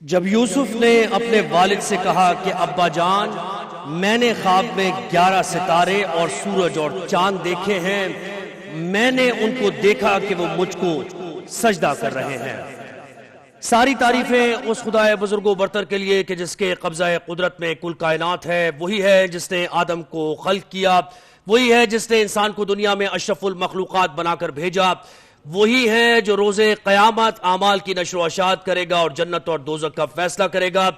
جب یوسف نے اپنے والد سے کہا کہ ابا جان میں نے خواب میں 11 ستارے اور سورج اور چاند دیکھے ہیں، میں نے ان کو دیکھا کہ وہ مجھ کو سجدہ کر رہے ہیں۔ ساری تعریفیں اس خدائے بزرگ و برتر کے لیے کہ جس کے قبضہ قدرت میں کل کائنات ہے، وہی ہے جس نے آدم کو خلق کیا، وہی ہے جس نے انسان کو دنیا میں اشرف المخلوقات بنا کر بھیجا، وہی ہے جو روز قیامت اعمال کی نشر و اشاعت کرے گا اور جنت اور دوزخ کا فیصلہ کرے گا،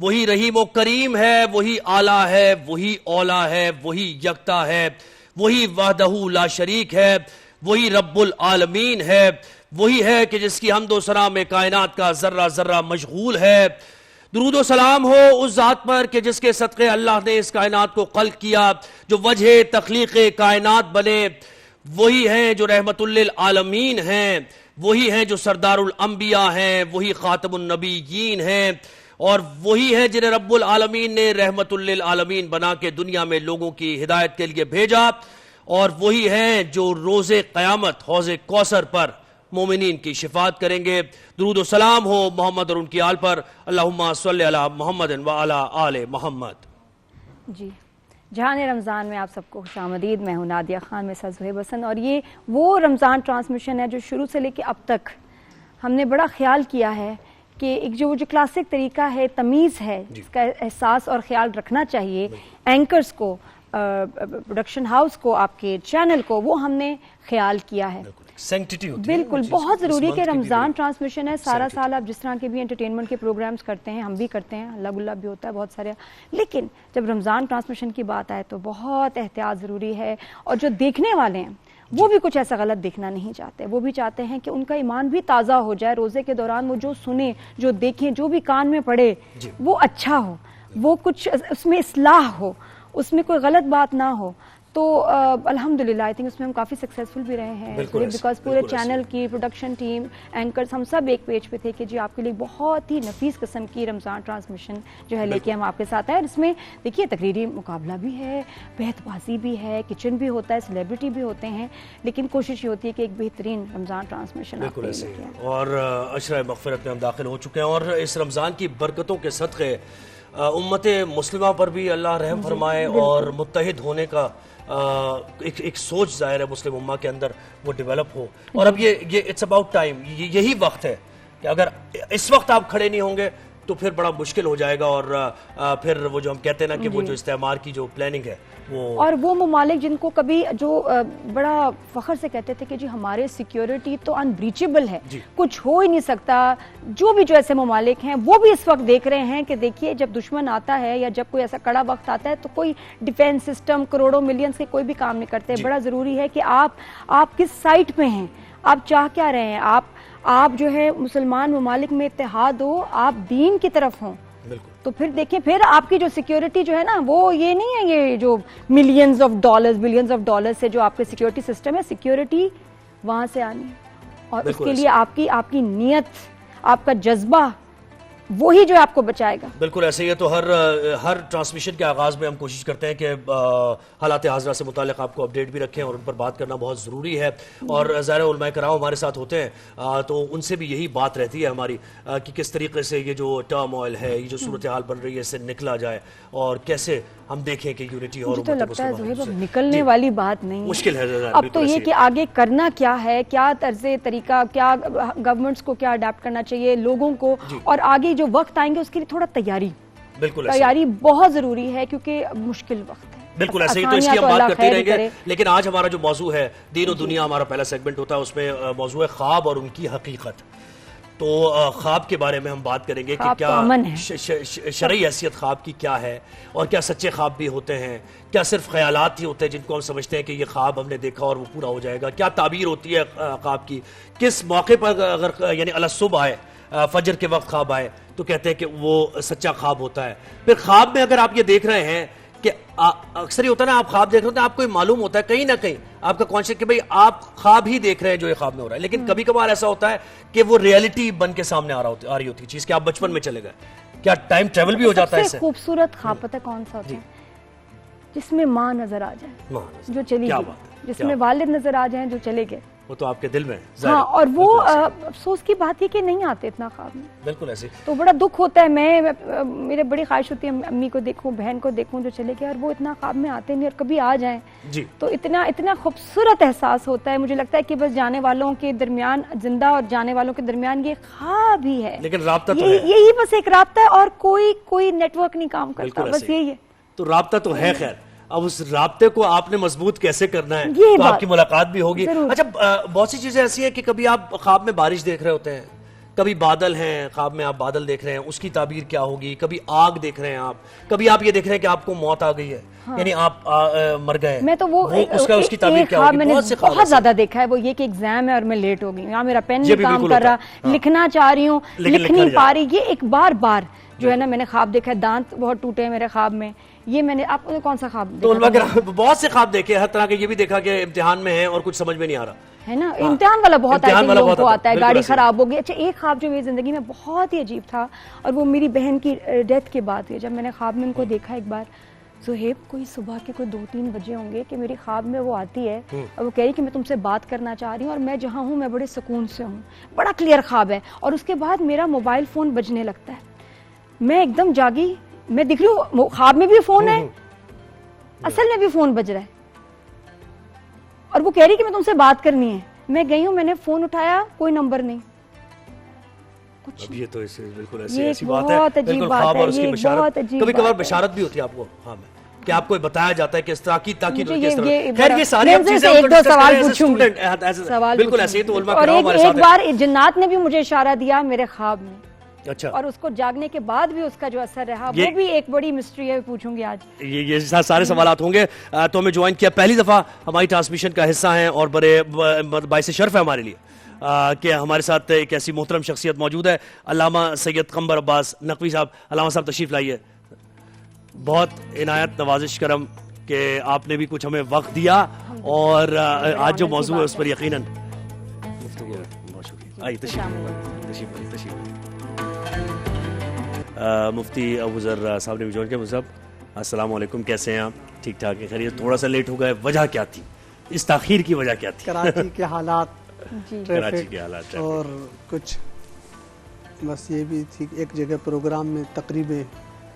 وہی رحیم و کریم ہے، وہی اعلیٰ ہے، وہی اولا ہے، وہی یکتا ہے، وہی وحدہ لا شریک ہے، وہی رب العالمین ہے، وہی ہے کہ جس کی حمد و ثنا میں کائنات کا ذرہ ذرہ مشغول ہے۔ درود و سلام ہو اس ذات پر کہ جس کے صدقے اللہ نے اس کائنات کو خلق کیا، جو وجہ تخلیق کائنات بنے، وہی ہیں جو رحمت للعالمین ہیں، وہی ہیں جو سردار الانبیاء ہیں، وہی خاتم النبیین ہیں، اور وہی ہیں جنہیں رب العالمین نے رحمت للعالمین بنا کے دنیا میں لوگوں کی ہدایت کے لیے بھیجا، اور وہی ہیں جو روز قیامت حوض کوثر پر مومنین کی شفاعت کریں گے۔ درود و سلام ہو محمد اور ان کی آل پر، اللہم صلی علی محمد و علی آل محمد۔ جی، جہان رمضان میں آپ سب کو خوش آمدید۔ میں ہوں نادیہ خان، میں ساتھ زہیب حسن، اور یہ وہ رمضان ٹرانسمیشن ہے جو شروع سے لے کے اب تک ہم نے بڑا خیال کیا ہے کہ ایک جو کلاسک طریقہ ہے، تمیز ہے، جس کا احساس اور خیال رکھنا چاہیے اینکرز کو، پروڈکشن ہاؤس کو، آپ کے چینل کو، وہ ہم نے خیال کیا ہے۔ بالکل بہت ضروری ہے کہ رمضان ٹرانسمیشن ہے، سارا سال آپ جس طرح کے بھی انٹرٹینمنٹ کے پروگرامز کرتے ہیں، ہم بھی کرتے ہیں، اللہ گلہ بھی ہوتا ہے بہت سارے، لیکن جب رمضان ٹرانسمیشن کی بات آئے تو بہت احتیاط ضروری ہے، اور جو دیکھنے والے ہیں وہ بھی کچھ ایسا غلط دیکھنا نہیں چاہتے، وہ بھی چاہتے ہیں کہ ان کا ایمان بھی تازہ ہو جائے، روزے کے دوران وہ جو سنیں، جو دیکھیں، جو بھی کان میں پڑے وہ اچھا ہو، وہ کچھ اس میں اصلاح ہو، اس میں کوئی غلط بات نہ ہو۔ تو الحمدللہ آئی تھنک اس میں ہم کافی سکسیسفل بھی رہے ہیں، بیکاز پورے چینل کی پروڈکشن ٹیم، اینکرز، ہم سب ایک پیج پہ تھے کہ جی آپ کے لیے بہت ہی نفیس قسم کی رمضان ٹرانسمیشن جو ہے لے کے ہم آپ کے ساتھ آئے۔ اس میں دیکھیے تقریری مقابلہ بھی ہے، بیت بازی بھی ہے، کچن بھی ہوتا ہے، سیلیبریٹی بھی ہوتے ہیں، لیکن کوشش یہ ہوتی ہے کہ ایک بہترین رمضان ٹرانسمیشن آپ کے لیے لے کے آئیں۔ اور عشرہ مغفرت میں ہم داخل ہو چکے ہیں، اور اس رمضان کی برکتوں کے صدقے امت مسلمہ پر بھی اللہ رحم فرمائے، اور متحد ہونے کا ایک سوچ ظاہر ہے مسلم امہ کے اندر وہ ڈیولپ ہو، اور اب یہ اٹس اباؤٹ ٹائم، یہی وقت ہے کہ اگر اس وقت آپ کھڑے نہیں ہوں گے تو پھر بڑا مشکل ہو جائے گا، اور پھر وہ جو ہم کہتے ہیں نا کہ وہ جو استعمار کی جو پلاننگ ہے اور وہ ممالک جن کو کبھی جو بڑا فخر سے کہتے تھے کہ جی ہمارے سیکیورٹی تو انبریچیبل ہے، کچھ ہو ہی نہیں سکتا، جو بھی جو ایسے ممالک ہیں وہ بھی اس وقت دیکھ رہے ہیں کہ دیکھیے جب دشمن آتا ہے یا جب کوئی ایسا کڑا وقت آتا ہے تو کوئی ڈیفینس سسٹم کروڑوں ملینز کے کوئی بھی کام نہیں کرتے۔ بڑا ضروری ہے کہ آپ کس سائٹ پہ ہیں، آپ چاہ کیا رہے ہیں، آپ جو ہے مسلمان ممالک میں اتحاد ہو، آپ دین کی طرف ہوں، تو پھر دیکھیں پھر آپ کی جو سیکیورٹی جو ہے نا وہ یہ نہیں ہے یہ جو ملینز آف ڈالرز سے جو آپ کے سیکیورٹی سسٹم ہے، سیکیورٹی وہاں سے آنی ہے، اور اس کے لیے آپ کی نیت، آپ کا جذبہ وہی جو آپ کو بچائے گا۔ بالکل ایسے ہی ہے۔ تو ہر ٹرانسمیشن کے آغاز میں ہم کوشش کرتے ہیں کہ حالات حاضرہ سے متعلق آپ کو اپڈیٹ بھی رکھیں، اور ان پر بات کرنا بہت ضروری ہے، اور ظاہر علماء کرام ہمارے ساتھ ہوتے ہیں تو ان سے بھی یہی بات رہتی ہے ہماری کہ کس طریقے سے یہ جو ٹرم آئل ہے، یہ جو صورتحال بن رہی ہے، اس سے نکلا جائے، اور کیسے ہم دیکھیں کہ یونٹی اور مجھے تو لگتا ہے زہیب اب نکلنے والی بات نہیں مشکل ہے، اب تو یہ کہ آگے کرنا کیا ہے، کیا طرز طریقہ، کیا گورنمنٹس کو کیا اڈاپٹ کرنا چاہیے، لوگوں کو، اور آگے جو وقت آئیں گے اس کے لیے تھوڑا تیاری بہت ضروری ہے، کیونکہ مشکل وقت ہے۔ بالکل ایسے ہی، تو اس کی ہم بات کرتے رہیں گے، لیکن آج ہمارا جو موضوع ہے دین و دنیا، ہمارا پہلا سیگمنٹ ہوتا ہے، اس میں موضوع ہے خواب اور ان کی حقیقت۔ تو خواب کے بارے میں ہم بات کریں گے کہ کیا شرعی حیثیت خواب کی کیا ہے، اور کیا سچے خواب بھی ہوتے ہیں، کیا صرف خیالات ہی ہوتے ہیں جن کو ہم سمجھتے ہیں کہ یہ خواب ہم نے دیکھا اور وہ پورا ہو جائے گا، کیا تعبیر ہوتی ہے خواب کی، کس موقع پر اگر یعنی صبح آئے، فجر کے وقت خواب آئے تو کہتے ہیں کہ وہ سچا خواب ہوتا ہے۔ پھر خواب میں اگر آپ یہ دیکھ رہے ہیں کہ اکثر یہ ہوتا ہے نا، آپ خواب دیکھ رہے ہوتے ہیں، آپ کو معلوم ہوتا ہے کہیں نہ کہیں آپ کا کانشیس کہ بھئی آپ خواب ہی دیکھ رہے ہیں جو یہ خواب میں ہو رہا ہے، لیکن کبھی کبھار ایسا ہوتا ہے کہ وہ ریئلٹی بن کے سامنے آ رہی ہوتی ہے چیز، کہ آپ بچپن میں چلے گئے، کیا ٹائم ٹریول بھی ہو جاتا ہے اس سے؟ سب سے خوبصورت خواب پتہ کون سا ہوتا ہے؟ جس میں ماں نظر آ جائے جو چلی گئی، جس میں والد نظر آ جائیں جو چلے گئے، وہ تو آپ کے دل میں ہے. ہاں اور وہ افسوس کی بات یہ کہ نہیں آتے اتنا خواب میں. بالکل ایسے تو بڑا دکھ ہوتا ہے. میرے بڑی خواہش ہوتی ہے امی کو دیکھوں, بہن کو دیکھوں جو چلے گئے, اور وہ اتنا خواب میں آتے نہیں, اور کبھی آ جائیں جی تو اتنا خوبصورت احساس ہوتا ہے. مجھے لگتا ہے کہ بس جانے والوں کے درمیان, زندہ اور جانے والوں کے درمیان یہ خواب ہی ہے, لیکن رابطہ تو ہے. یہی بس ایک رابطہ ہے, اور کوئی نیٹ ورک نہیں کام کرتا, بس یہی ہے. تو رابطہ تو ہے. خیر اب اس رابطے کو آپ نے مضبوط کیسے کرنا ہے, یہ تو بات آپ کی ملاقات بھی ہوگی. ضرور. اچھا بہت سی چیزیں ایسی ہیں کہ کبھی آپ خواب میں بارش دیکھ رہے ہوتے ہیں, کبھی بادل ہیں, خواب میں آپ بادل دیکھ رہے ہیں, اس کی تعبیر کیا ہوگی. کبھی آگ دیکھ رہے ہیں آپ, کبھی آپ یہ دیکھ رہے ہیں کہ آپ کو موت آ گئی ہے, یعنی آپ مر گئے. میں تو وہ اس کی تعبیر کیا ہوگی. میں نے بہت زیادہ دیکھا ہے, وہ یہ کہ ایگزام ہے اور میں لیٹ ہو گئی ہوں, یا میرا پین نہیں کام کر رہا, لکھنا چاہ رہی ہوں, لکھ نہیں پا رہی. یہ ایک بار جو ہے نا میں نے خواب دیکھا ہے. دانت بہت ٹوٹے ہیں میرے خواب میں. یہ میں نے, آپ نے کون سا خواب دیکھا؟ بہت سے خواب دیکھے ہر طرح کے. یہ بھی دیکھا کہ امتحان میں ہیں اور کچھ سمجھ میں نہیں آ رہا ہے نا. امتحان والا بہت لوگوں کو آتا ہے, گاڑی خراب ہو گئی. اچھا ایک خواب جو میری زندگی میں بہت ہی عجیب تھا, اور وہ میری بہن کی ڈیتھ کے بعد ہے. جب میں نے خواب میں ان کو دیکھا ایک بار, زہیب کوئی صبح کے کوئی 2-3 بجے ہوں گے کہ میری خواب میں وہ آتی ہے اور وہ کہہ رہی کہ میں تم سے بات کرنا چاہ رہی ہوں, اور میں جہاں ہوں میں بڑے سکون سے ہوں. بڑا کلیئر خواب ہے. اور اس کے بعد میرا موبائل فون بجنے لگتا ہے. میں ایک دم جاگی, میں دیکھ رہی ہوں خواب میں بھی فون ہے, اصل میں بھی فون بج رہا ہے, اور وہ کہہ رہی کہ میں تم سے بات کرنی ہے. میں گئی ہوں, میں نے فون اٹھایا, کوئی نمبر نہیں. اب یہ تو بالکل ایسی بات ہے, بالکل خواب اور اس کی بشارت. کبھی کبھار بشارت بھی ہوتی ہے آپ کو ہاں میں, کہ آپ کو بتایا جاتا ہے کہ اس طرح کی تاکید. خیر یہ ساری چیزیں ایک دو سوال پوچھوں گی, بالکل ایسے ہی تو علماء اور کرام ہمارے ساتھ ایک بار جنات نے بھی مجھے اشارہ دیا میرے خواب میں. اچھا, اور اس کو جاگنے کے بعد بھی اس کا جو اثر رہا وہ بھی ایک بڑی مسٹری ہے, پوچھوں گی آج. یہ سارے سوالات ہوں گے. تو ہمیں جوائن کیا پہلی دفعہ ہماری ٹرانسمیشن کا حصہ ہیں, اور بڑے باعث شرف ہے ہمارے لیے کہ ہمارے ساتھ ایک ایسی محترم شخصیت موجود ہے, علامہ سید قمبر عباس نقوی صاحب. علامہ صاحب تشریف لائیے. بہت عنایت نوازش کرم کہ آپ نے بھی کچھ ہمیں وقت دیا, اور آج جو موضوع ہے اس پر یقیناً بہت شکریہ. آئیے تشریف. مفتی ابوذر صاحب نے بھی جوائن کیا. صاحب السلام علیکم, کیسے ہیں آپ؟ ٹھیک ٹھاک ہے. خیریت؟ تھوڑا سا لیٹ ہو گئے, وجہ کیا تھی, اس تاخیر کی وجہ کیا تھی؟ کراچی کے حالات, کراچی کے حالات, اور کچھ بس یہ بھی تھی ایک جگہ پروگرام میں تقریب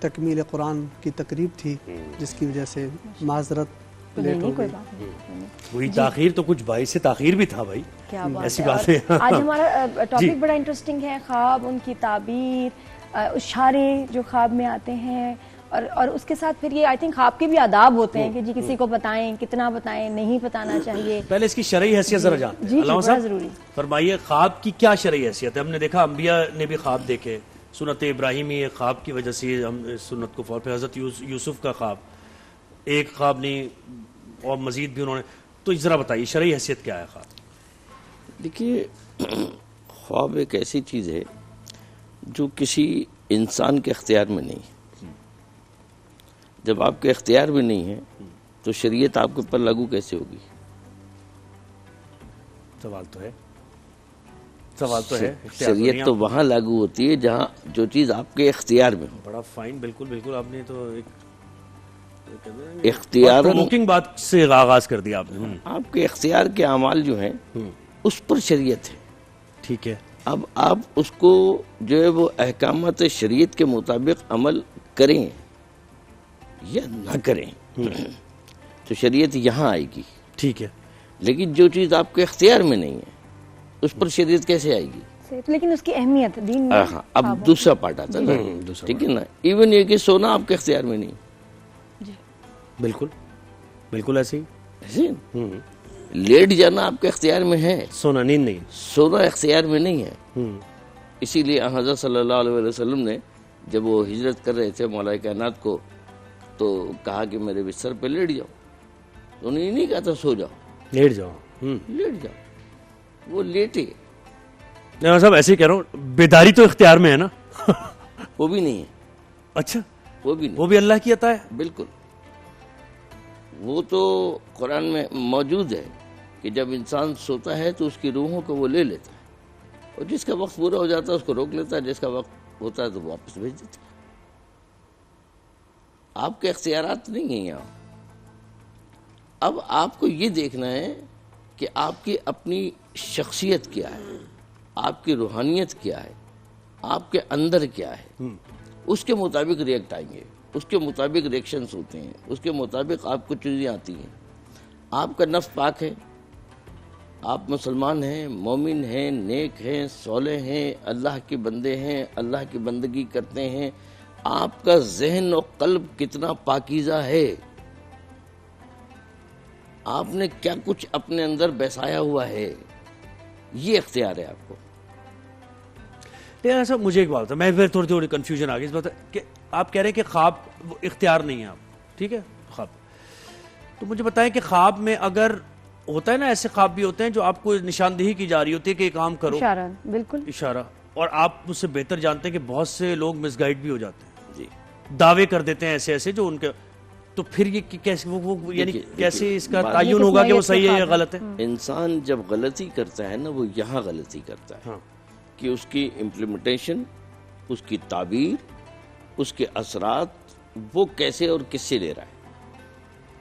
تکمیل قرآن کی تقریب تھی, جس کی وجہ سے معذرت لیٹ ہو گئی. وہی تاخیر تو کچھ باعث تاخیر بھی تھا بھائی, ایسی بات ہے. آج ہمارا ٹاپک بڑا انٹرسٹنگ ہے, خواب, ان کی تعبیر, اشارے جو خواب میں آتے ہیں, اور اس کے ساتھ پھر یہ آئی تھنک خواب کے بھی آداب ہوتے ہیں کہ جی کسی کو بتائیں, کتنا بتائیں, نہیں بتانا چاہیے. پہلے اس کی شرعی حیثیت ذرا جانتے ہیں. علامہ صاحب فرمائیے خواب کی کیا شرعی حیثیت ہے؟ ہم نے دیکھا انبیاء نے بھی خواب دیکھے, سنت ابراہیمی خواب کی وجہ سے ہم سنت کو فالو, پہ حضرت یوسف کا خواب, ایک خواب نہیں اور مزید بھی انہوں نے. تو ذرا بتائیے شرعی حیثیت کیا ہے خواب؟ دیکھیے خواب ایک ایسی چیز ہے جو کسی انسان کے اختیار میں نہیں. جب آپ کے اختیار میں نہیں ہے تو شریعت آپ کے اوپر لاگو کیسے ہوگی؟ سوال تو ہے. شریعت تو وہاں لاگو ہوتی ہے جہاں جو چیز آپ کے اختیار میں ہو. بڑا فائن, بالکل آپ نے تو اختیار بات سے آغاز کر دیا آپ نے. آپ کے اختیار کے اعمال جو ہیں اس پر شریعت ہے. ٹھیک ہے. اب آپ اس کو جو ہے وہ احکامات شریعت کے مطابق عمل کریں یا نہ کریں تو شریعت یہاں آئے گی. ٹھیک ہے. لیکن جو چیز آپ کے اختیار میں نہیں ہے اس پر شریعت کیسے آئے گی؟ لیکن اس کی اہمیت دین میں. ہاں, اب دوسرا پارٹ آتا ہے نا, ٹھیک ہے نا. ایون یہ کہ سونا آپ کے اختیار میں نہیں. بالکل ایسے ہی. لیٹ جانا آپ کے اختیار میں ہے, سونا نیند نہیں. سونا اختیار میں نہیں ہے. اسی لیے حضرت صلی اللہ علیہ وسلم نے جب وہ ہجرت کر رہے تھے مولا کائنات کو, تو کہا کہ میرے بستر پہ لیٹ جاؤ. تو انہوں نے نہیں کہا تھا سو جاؤ, لیٹ جاؤ. وہ لیٹے. صاحب ایسے ہی کہہ رہا ہوں, بیداری تو اختیار میں ہے نا. وہ بھی نہیں ہے. اچھا, وہ بھی نہیں, وہ بھی اللہ کی عطا ہے. بالکل. وہ تو قرآن میں موجود ہے کہ جب انسان سوتا ہے تو اس کی روحوں کو وہ لے لیتا ہے, اور جس کا وقت پورا ہو جاتا ہے اس کو روک لیتا ہے, جس کا وقت ہوتا ہے تو واپس بھیج دیتا ہے. آپ کے اختیارات نہیں ہیں یہاں. اب آپ کو یہ دیکھنا ہے کہ آپ کی اپنی شخصیت کیا ہے، آپ کی روحانیت کیا ہے، آپ کے اندر کیا ہے، اس کے مطابق ریئیکٹ آئیں گے، اس کے مطابق ریئیکشنز ہوتے ہیں، اس کے مطابق آپ کو چیزیں آتی ہیں. آپ کا نفس پاک ہے، آپ مسلمان ہیں، مومن ہیں، نیک ہیں، صالح ہیں، اللہ کے بندے ہیں، اللہ کی بندگی کرتے ہیں. آپ کا ذہن و قلب کتنا پاکیزہ ہے، آپ نے کیا کچھ اپنے اندر بیسایا ہوا ہے، یہ اختیار ہے آپ کو. لیکن ایسا مجھے ایک بات ہے، میں پھر تھوڑی کنفیوژن آ گئی اس بات کہ آپ کہہ رہے ہیں کہ خواب وہ اختیار نہیں ہے آپ، ٹھیک ہے خواب. تو مجھے بتائیں کہ خواب میں اگر ہوتا ہے نا، ایسے خواب بھی ہوتے ہیں جو آپ کو نشاندہی کی جا رہی ہوتی ہے کہ یہ کام کرو، اشارہ، بالکل اشارہ، اور آپ مجھ سے بہتر جانتے ہیں کہ بہت سے لوگ مس گائیڈ بھی ہو جاتے ہیں، جی دعوے کر دیتے ہیں ایسے ایسے جو ان کے، تو پھر یہ کیسے یعنی کیسے اس کا تعین یہ ہوگا کہ وہ کس صحیح ہے یا نوعیت غلط ہے؟ انسان جب غلطی کرتا ہے نا، وہ یہاں غلطی کرتا ہے کہ اس کی امپلیمنٹیشن، اس کی تعبیر، اس کے اثرات وہ کیسے اور کس سے لے رہا ہے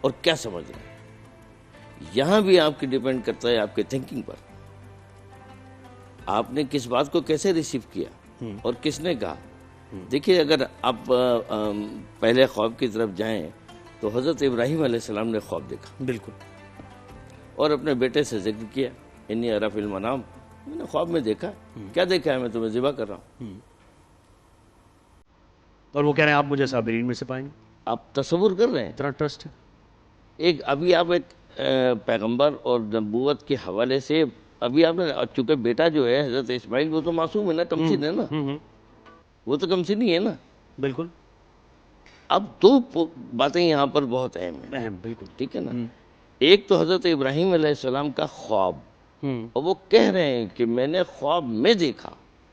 اور کیا سمجھ رہا ہے. یہاں بھی آپ کی ڈیپینڈ کرتا ہے آپ کے تھنکنگ پر، آپ نے کس بات کو کیسے ریسیو کیا اور کس نے کہا. دیکھیے اگر آپ پہلے خواب کی طرف جائیں تو حضرت ابراہیم علیہ السلام نے خواب دیکھا بالکل، اور اپنے بیٹے سے ذکر کیا، انی اری فی المنام، میں نے خواب میں دیکھا. کیا دیکھا ہے؟ میں تمہیں ذبح کر رہا ہوں. اور وہ کہہ رہے ہیں آپ مجھے صابرین میں سے پائیں گے. آپ تصور کر رہے ہیں؟ اتنا ٹرسٹ ہے. ایک ابھی آپ ایک پیغمبر اور نبوت کے حوالے سے ابھی آپ نے، چونکہ بیٹا جو ہے حضرت اسماعیل وہ تو معصوم ہے نا، کمسن ہے نا، وہ تو کمسن ہی ہے نا. بالکل اب دو باتیں یہاں پر بہت اہم ہیں، اہم، بالکل ٹھیک ہے نا. ایک تو حضرت ابراہیم علیہ السلام کا خواب، اور وہ کہہ رہے ہیں کہ میں نے خواب میں دیکھا.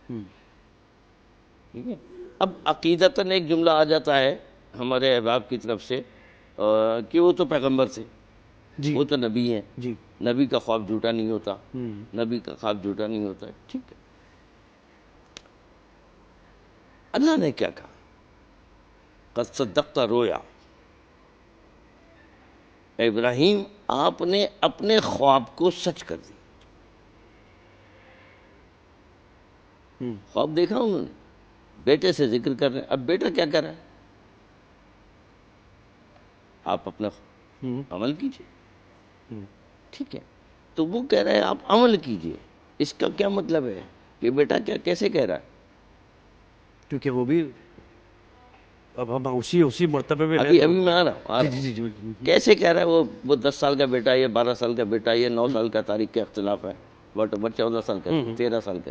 ٹھیک ہے. اب عقیدتاً ایک جملہ آ جاتا ہے ہمارے احباب کی طرف سے کہ وہ تو پیغمبر تھے، جی وہ تو نبی ہیں، جی نبی کا خواب جھوٹا نہیں ہوتا، نبی کا خواب جھوٹا نہیں ہوتا ہے. ٹھیک ہے. اللہ نے کیا کہا؟ قد صدقت رویا. ابراہیم آپ نے اپنے خواب کو سچ کر دی. خواب دیکھا انہوں نے، بیٹے سے ذکر کر رہے ہیں. اب بیٹا کیا کر رہا ہے؟ آپ اپنا عمل کیجئے. ٹھیک ہے. تو وہ کہہ رہا ہے آپ عمل کیجئے. اس کا کیا مطلب ہے کہ بیٹا کیسے کہہ رہا ہے؟ کیونکہ وہ بھی اب ہم اسی مرتبے میں ابھی میں آ رہا ہوں. جی کیسے کہہ رہا ہے؟ وہ 10 سال کا بیٹا ہے، 12 سال کا بیٹا ہے، 9 سال کا، تاریخ کا اختلاف ہے، بٹ 14 سال کا، 13 سال کا،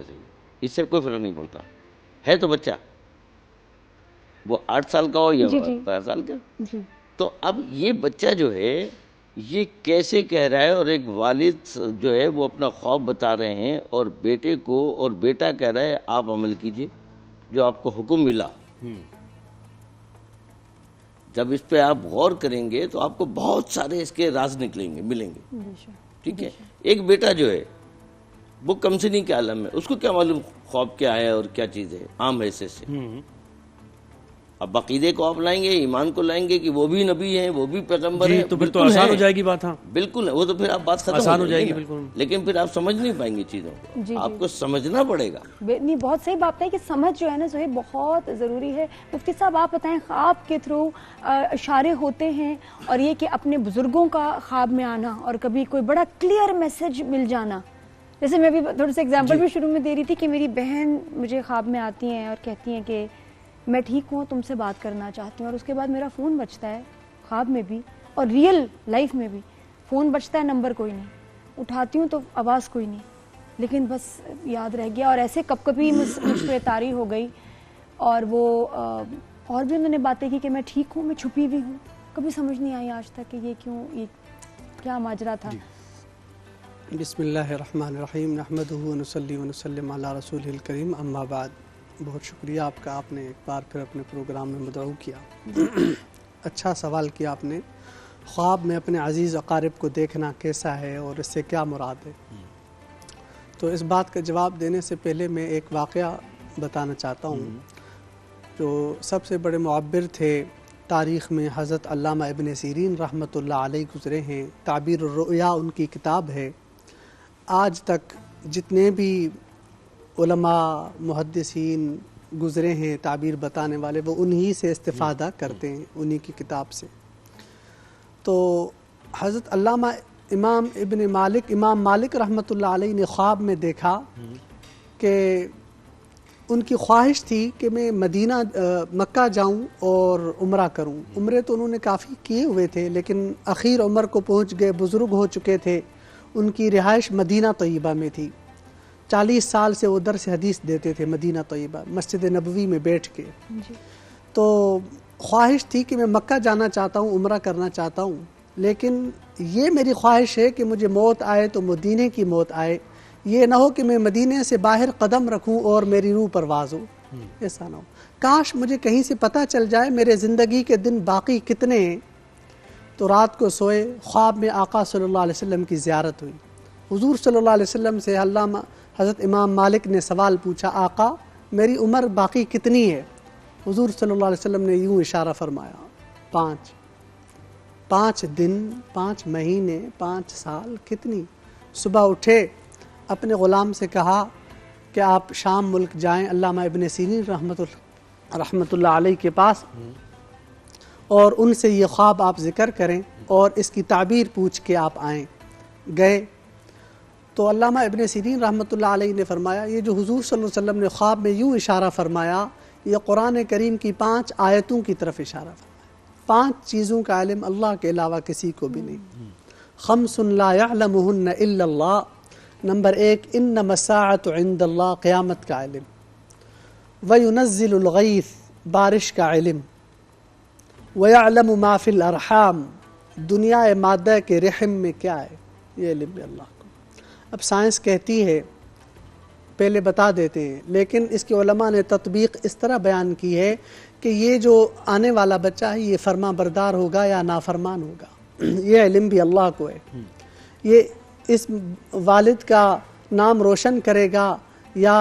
اس سے کوئی فرق نہیں پڑتا ہے. تو بچہ وہ 8 سال کا ہو یا 12 سال کا. تو اب یہ بچہ جو ہے یہ کیسے کہہ رہا ہے؟ اور ایک والد جو ہے وہ اپنا خواب بتا رہے ہیں اور بیٹے کو، اور بیٹا کہہ رہا ہے آپ عمل کیجئے جو آپ کو حکم ملا. جب اس پہ آپ غور کریں گے تو آپ کو بہت سارے اس کے راز ملیں گے. ٹھیک ہے. ایک بیٹا جو ہے وہ کمسنی کے عالم میں، اس کو کیا معلوم خواب کیا ہے اور کیا چیز ہے عام حیثیت سے. اب عقیدے کو آپ لائیں گے، ایمان کو لائیں گے کہ وہ بھی نبی ہیں، وہ بھی پیغمبر ہیں، تو پھر تو آسان ہو جائے گی بات. ہاں بالکل ہے. وہ تو پھر آپ بات ختم آسان ہو جائے گی بالکل. لیکن پھر آپ سمجھ نہیں پائیں گے چیزوں کو. آپ کو سمجھنا پڑے گا. نہیں، بہت صحیح بات ہے کہ سمجھ جو ہے نا زہیب بہت ضروری ہے. مفتی صاحب آپ بتائیں، خواب کے تھرو اشارے ہوتے ہیں، اور یہ کہ اپنے بزرگوں کا خواب میں آنا اور کبھی کوئی بڑا کلیئر میسج مل جانا. جیسے میں بھی تھوڑا سا ایگزامپل بھی شروع میں دے رہی تھی کہ میری بہن مجھے خواب میں آتی ہیں اور کہتی ہیں کہ میں ٹھیک ہوں، تم سے بات کرنا چاہتی ہوں. اور اس کے بعد میرا فون بجتا ہے، خواب میں بھی اور ریئل لائف میں بھی فون بجتا ہے، نمبر کوئی نہیں، اٹھاتی ہوں تو آواز کوئی نہیں، لیکن بس یاد رہ گیا. اور ایسے کبھی مجھ پہ طاری ہو گئی. اور وہ اور بھی انہوں نے باتیں کی کہ میں ٹھیک ہوں، میں چھپی بھی ہوں. کبھی سمجھ نہیں آئی آج تک کہ یہ کیوں، یہ کیا ماجرا تھا. بسم اللہ الرحمن الرحیم، نحمدہ ونصلی ونسلم علی رسولہ الکریم، اما بعد. بہت شکریہ آپ کا، آپ نے ایک بار پھر اپنے پروگرام میں مدعو کیا. اچھا سوال کیا آپ نے. خواب میں اپنے عزیز اقارب کو دیکھنا کیسا ہے اور اس سے کیا مراد ہے؟ تو اس بات کا جواب دینے سے پہلے میں ایک واقعہ بتانا چاہتا ہوں. جو سب سے بڑے معبر تھے تاریخ میں حضرت علامہ ابن سیرین رحمۃ اللہ علیہ گزرے ہیں. تعبیر الرؤیا ان کی کتاب ہے. آج تک جتنے بھی علماء محدثین گزرے ہیں تعبیر بتانے والے وہ انہی سے استفادہ کرتے ہیں، انہی کی کتاب سے. تو حضرت علامہ امام مالک رحمۃ اللہ علیہ نے خواب میں دیکھا کہ ان کی خواہش تھی کہ میں مکہ جاؤں اور عمرہ کروں. عمرے تو انہوں نے کافی کیے ہوئے تھے لیکن اخیر عمر کو پہنچ گئے، بزرگ ہو چکے تھے. ان کی رہائش مدینہ طیبہ میں تھی. 40 سال سے وہ درس حدیث دیتے تھے مدینہ طیبہ، مسجد نبوی میں بیٹھ کے. تو خواہش تھی کہ میں مکہ جانا چاہتا ہوں، عمرہ کرنا چاہتا ہوں، لیکن یہ میری خواہش ہے کہ مجھے موت آئے تو مدینے کی موت آئے، یہ نہ ہو کہ میں مدینے سے باہر قدم رکھوں اور میری روح پرواز ہو. ایسا نہ ہو. کاش مجھے کہیں سے پتہ چل جائے میرے زندگی کے دن باقی کتنے ہیں. تو رات کو سوئے، خواب میں آقا صلی اللہ علیہ وسلم کی زیارت ہوئی. حضور صلی اللہ علیہ وسلم سے علامہ حضرت امام مالک نے سوال پوچھا، آقا میری عمر باقی کتنی ہے؟ حضور صلی اللہ علیہ وسلم نے یوں اشارہ فرمایا، 5 دن، 5 مہینے، 5 سال. کتنی؟ صبح اٹھے، اپنے غلام سے کہا کہ آپ شام ملک جائیں علامہ ابن سیرین رحمۃ اللہ علیہ کے پاس اور ان سے یہ خواب آپ ذکر کریں اور اس کی تعبیر پوچھ کے آپ آئیں. گئے تو علامہ ابن سیرین رحمۃ اللہ علیہ نے فرمایا یہ جو حضور صلی اللہ علیہ وسلم نے خواب میں یوں اشارہ فرمایا، یہ قرآن کریم کی 5 آیتوں کی طرف اشارہ فرمایا. 5 چیزوں کا علم اللہ کے علاوہ کسی کو بھی نہیں. 5 لا يعلمهن الا اللہ. نمبر 1 انما الساعة عند اللہ، قیامت کا علم. وينزل الغیث، بارش کا علم. ويعلم ما في الارحام، دنیا مادہ کے رحم میں کیا ہے، یہ علم ہے اللہ کو. اب سائنس کہتی ہے، پہلے بتا دیتے ہیں، لیکن اس کے علماء نے تطبیق اس طرح بیان کی ہے کہ یہ جو آنے والا بچہ ہے یہ فرما بردار ہوگا یا نافرمان ہوگا، یہ علم بھی اللہ کو ہے. یہ اس والد کا نام روشن کرے گا یا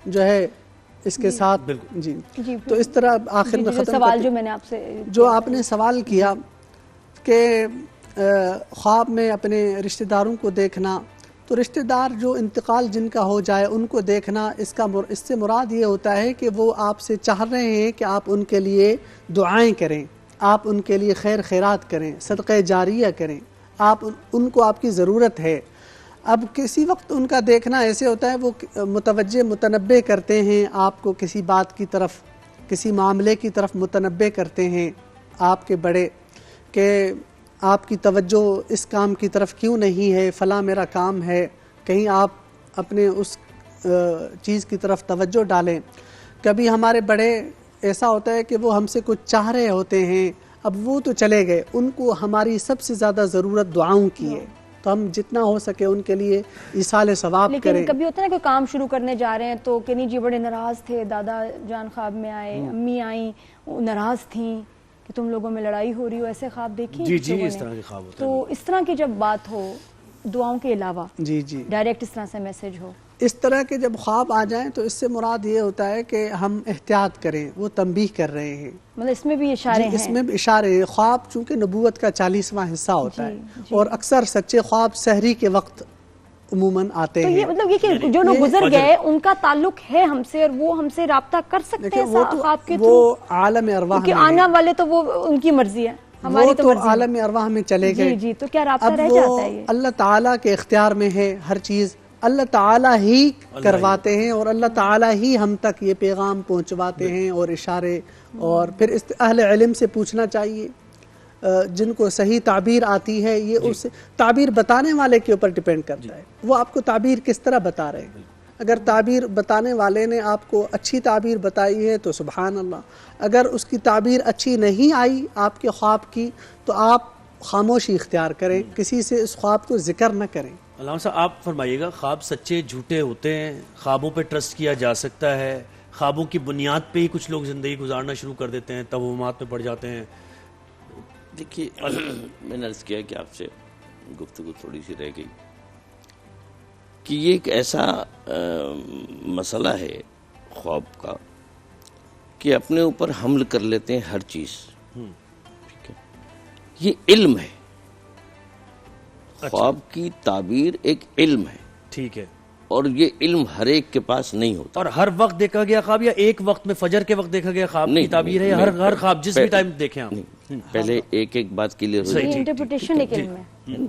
جو ہے اس کے ساتھ جی. تو اس طرح آخر میں ختم سوال جو میں نے آپ سے جو آپ نے سوال کیا کہ خواب میں اپنے رشتہ داروں کو دیکھنا، تو رشتہ دار جو انتقال جن کا ہو جائے ان کو دیکھنا، اس سے مراد یہ ہوتا ہے کہ وہ آپ سے چاہ رہے ہیں کہ آپ ان کے لیے دعائیں کریں، آپ ان کے لیے خیر خیرات کریں، صدقہ جاریہ کریں، آپ ان کو آپ کی ضرورت ہے. اب کسی وقت ان کا دیکھنا ایسے ہوتا ہے وہ متوجہ متنبہ کرتے ہیں آپ کو، کسی بات کی طرف، کسی معاملے کی طرف متنبہ کرتے ہیں آپ کے بڑے کہ آپ کی توجہ اس کام کی طرف کیوں نہیں ہے، فلاں میرا کام ہے، کہیں آپ اپنے اس چیز کی طرف توجہ ڈالیں. کبھی ہمارے بڑے ایسا ہوتا ہے کہ وہ ہم سے کچھ چاہ رہے ہوتے ہیں، اب وہ تو چلے گئے، ان کو ہماری سب سے زیادہ ضرورت دعاؤں کی ہے، تو ہم جتنا ہو سکے ان کے لیے ایصال ثواب کریں. لیکن کبھی ہوتا ہے نا کہ کام شروع کرنے جا رہے ہیں تو کہ نہیں جی بڑے ناراض تھے، دادا جان خواب میں آئے، امی آئیں ناراض تھیں کہ تم لوگوں میں لڑائی ہو رہی ہو، ایسے خواب دیکھیں جی اس طرح کے خواب ہوتے ہیں. تو اس طرح کی جب بات ہو دعاؤں کے علاوہ جی ڈائریکٹ اس طرح سے میسج ہو، اس طرح کے جب خواب آ جائیں تو اس سے مراد یہ ہوتا ہے کہ ہم احتیاط کریں، وہ تنبیہ کر رہے ہیں. مطلب اس میں بھی اشارے ہیں، اس میں بھی اشارے ہیں. خواب چونکہ نبوت کا 40واں حصہ ہوتا ہے اور اکثر سچے خواب سحری کے وقت عموماً آتے تو ہیں. یہ مطلب یہ کہ جو لوگ گزر گئے ان کا تعلق ہے ہم سے اور وہ ہم سے رابطہ کر سکتے ہیں خواب کے وہ عالم ارواح میں آنے والے، تو وہ ان کی مرضی ہے، ہماری تو مرضی. عالم ارواح میں چلے گئے. جی تو کیا رابطہ رہ جاتا ہے؟ یہ اللہ تعالیٰ کے اختیار میں ہے ہر چیز، اللہ تعالیٰ ہی کرواتے ہیں اور اللہ تعالیٰ ہی ہم تک یہ پیغام پہنچواتے ہیں اور اشارے. اور پھر اہل علم سے پوچھنا چاہیے جن کو صحیح تعبیر آتی ہے. یہ اس تعبیر بتانے والے کے اوپر ڈیپینڈ کرتا ہے، وہ آپ کو تعبیر کس طرح بتا رہے ہیں. اگر تعبیر بتانے والے نے آپ کو اچھی تعبیر بتائی ہے تو سبحان اللہ، اگر اس کی تعبیر اچھی نہیں آئی آپ کے خواب کی تو آپ خاموشی اختیار کریں، کسی سے اس خواب کو ذکر نہ کریں. علامہ صاحب آپ فرمائیے گا، خواب سچے جھوٹے ہوتے ہیں، خوابوں پہ ٹرسٹ کیا جا سکتا ہے، خوابوں کی بنیاد پہ ہی کچھ لوگ زندگی گزارنا شروع کر دیتے ہیں، توہمات میں پڑ جاتے ہیں؟ دیکھیے میں نے عرض کیا کہ آپ سے گفتگو تھوڑی سی رہ گئی کہ یہ ایک ایسا مسئلہ ہے خواب کا کہ اپنے اوپر حمل کر لیتے ہیں ہر چیز. ٹھیک ہے، یہ علم ہے. خواب کی تعبیر ایک علم ہے. ٹھیک ہے. اور یہ علم ہر ایک کے پاس نہیں ہوتا. اور ہر وقت دیکھا گیا خواب یا ایک وقت میں فجر کے وقت دیکھا گیا خواب کی تعبیر ہے, یا ہر خواب جس بھی ٹائم دیکھیں آپ؟ پہلے ایک ایک بات کلیئر ہو جائے. انٹرپریٹیشن ایک علم ہے.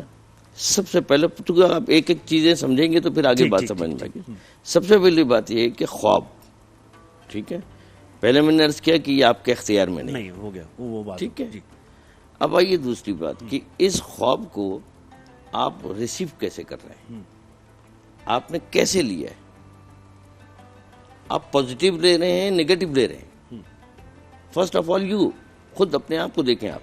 سب سے پہلے تو آپ ایک ایک چیزیں سمجھیں گے تو پھر آگے بات سمجھ میں آئے گی. سب سے پہلی بات یہ ہے کہ خواب, ٹھیک ہے, پہلے میں نے عرض کیا کہ یہ آپ کے اختیار میں نہیں ہو گیا وہ بات, ٹھیک ہے. اب آئیے دوسری بات کہ اس خواب کو آپ ریسیو کیسے کر رہے ہیں, آپ نے کیسے لیا ہے, آپ پازیٹیو لے رہے ہیں نگیٹو لے رہے ہیں. فرسٹ آف آل یو خود اپنے آپ کو دیکھیں آپ,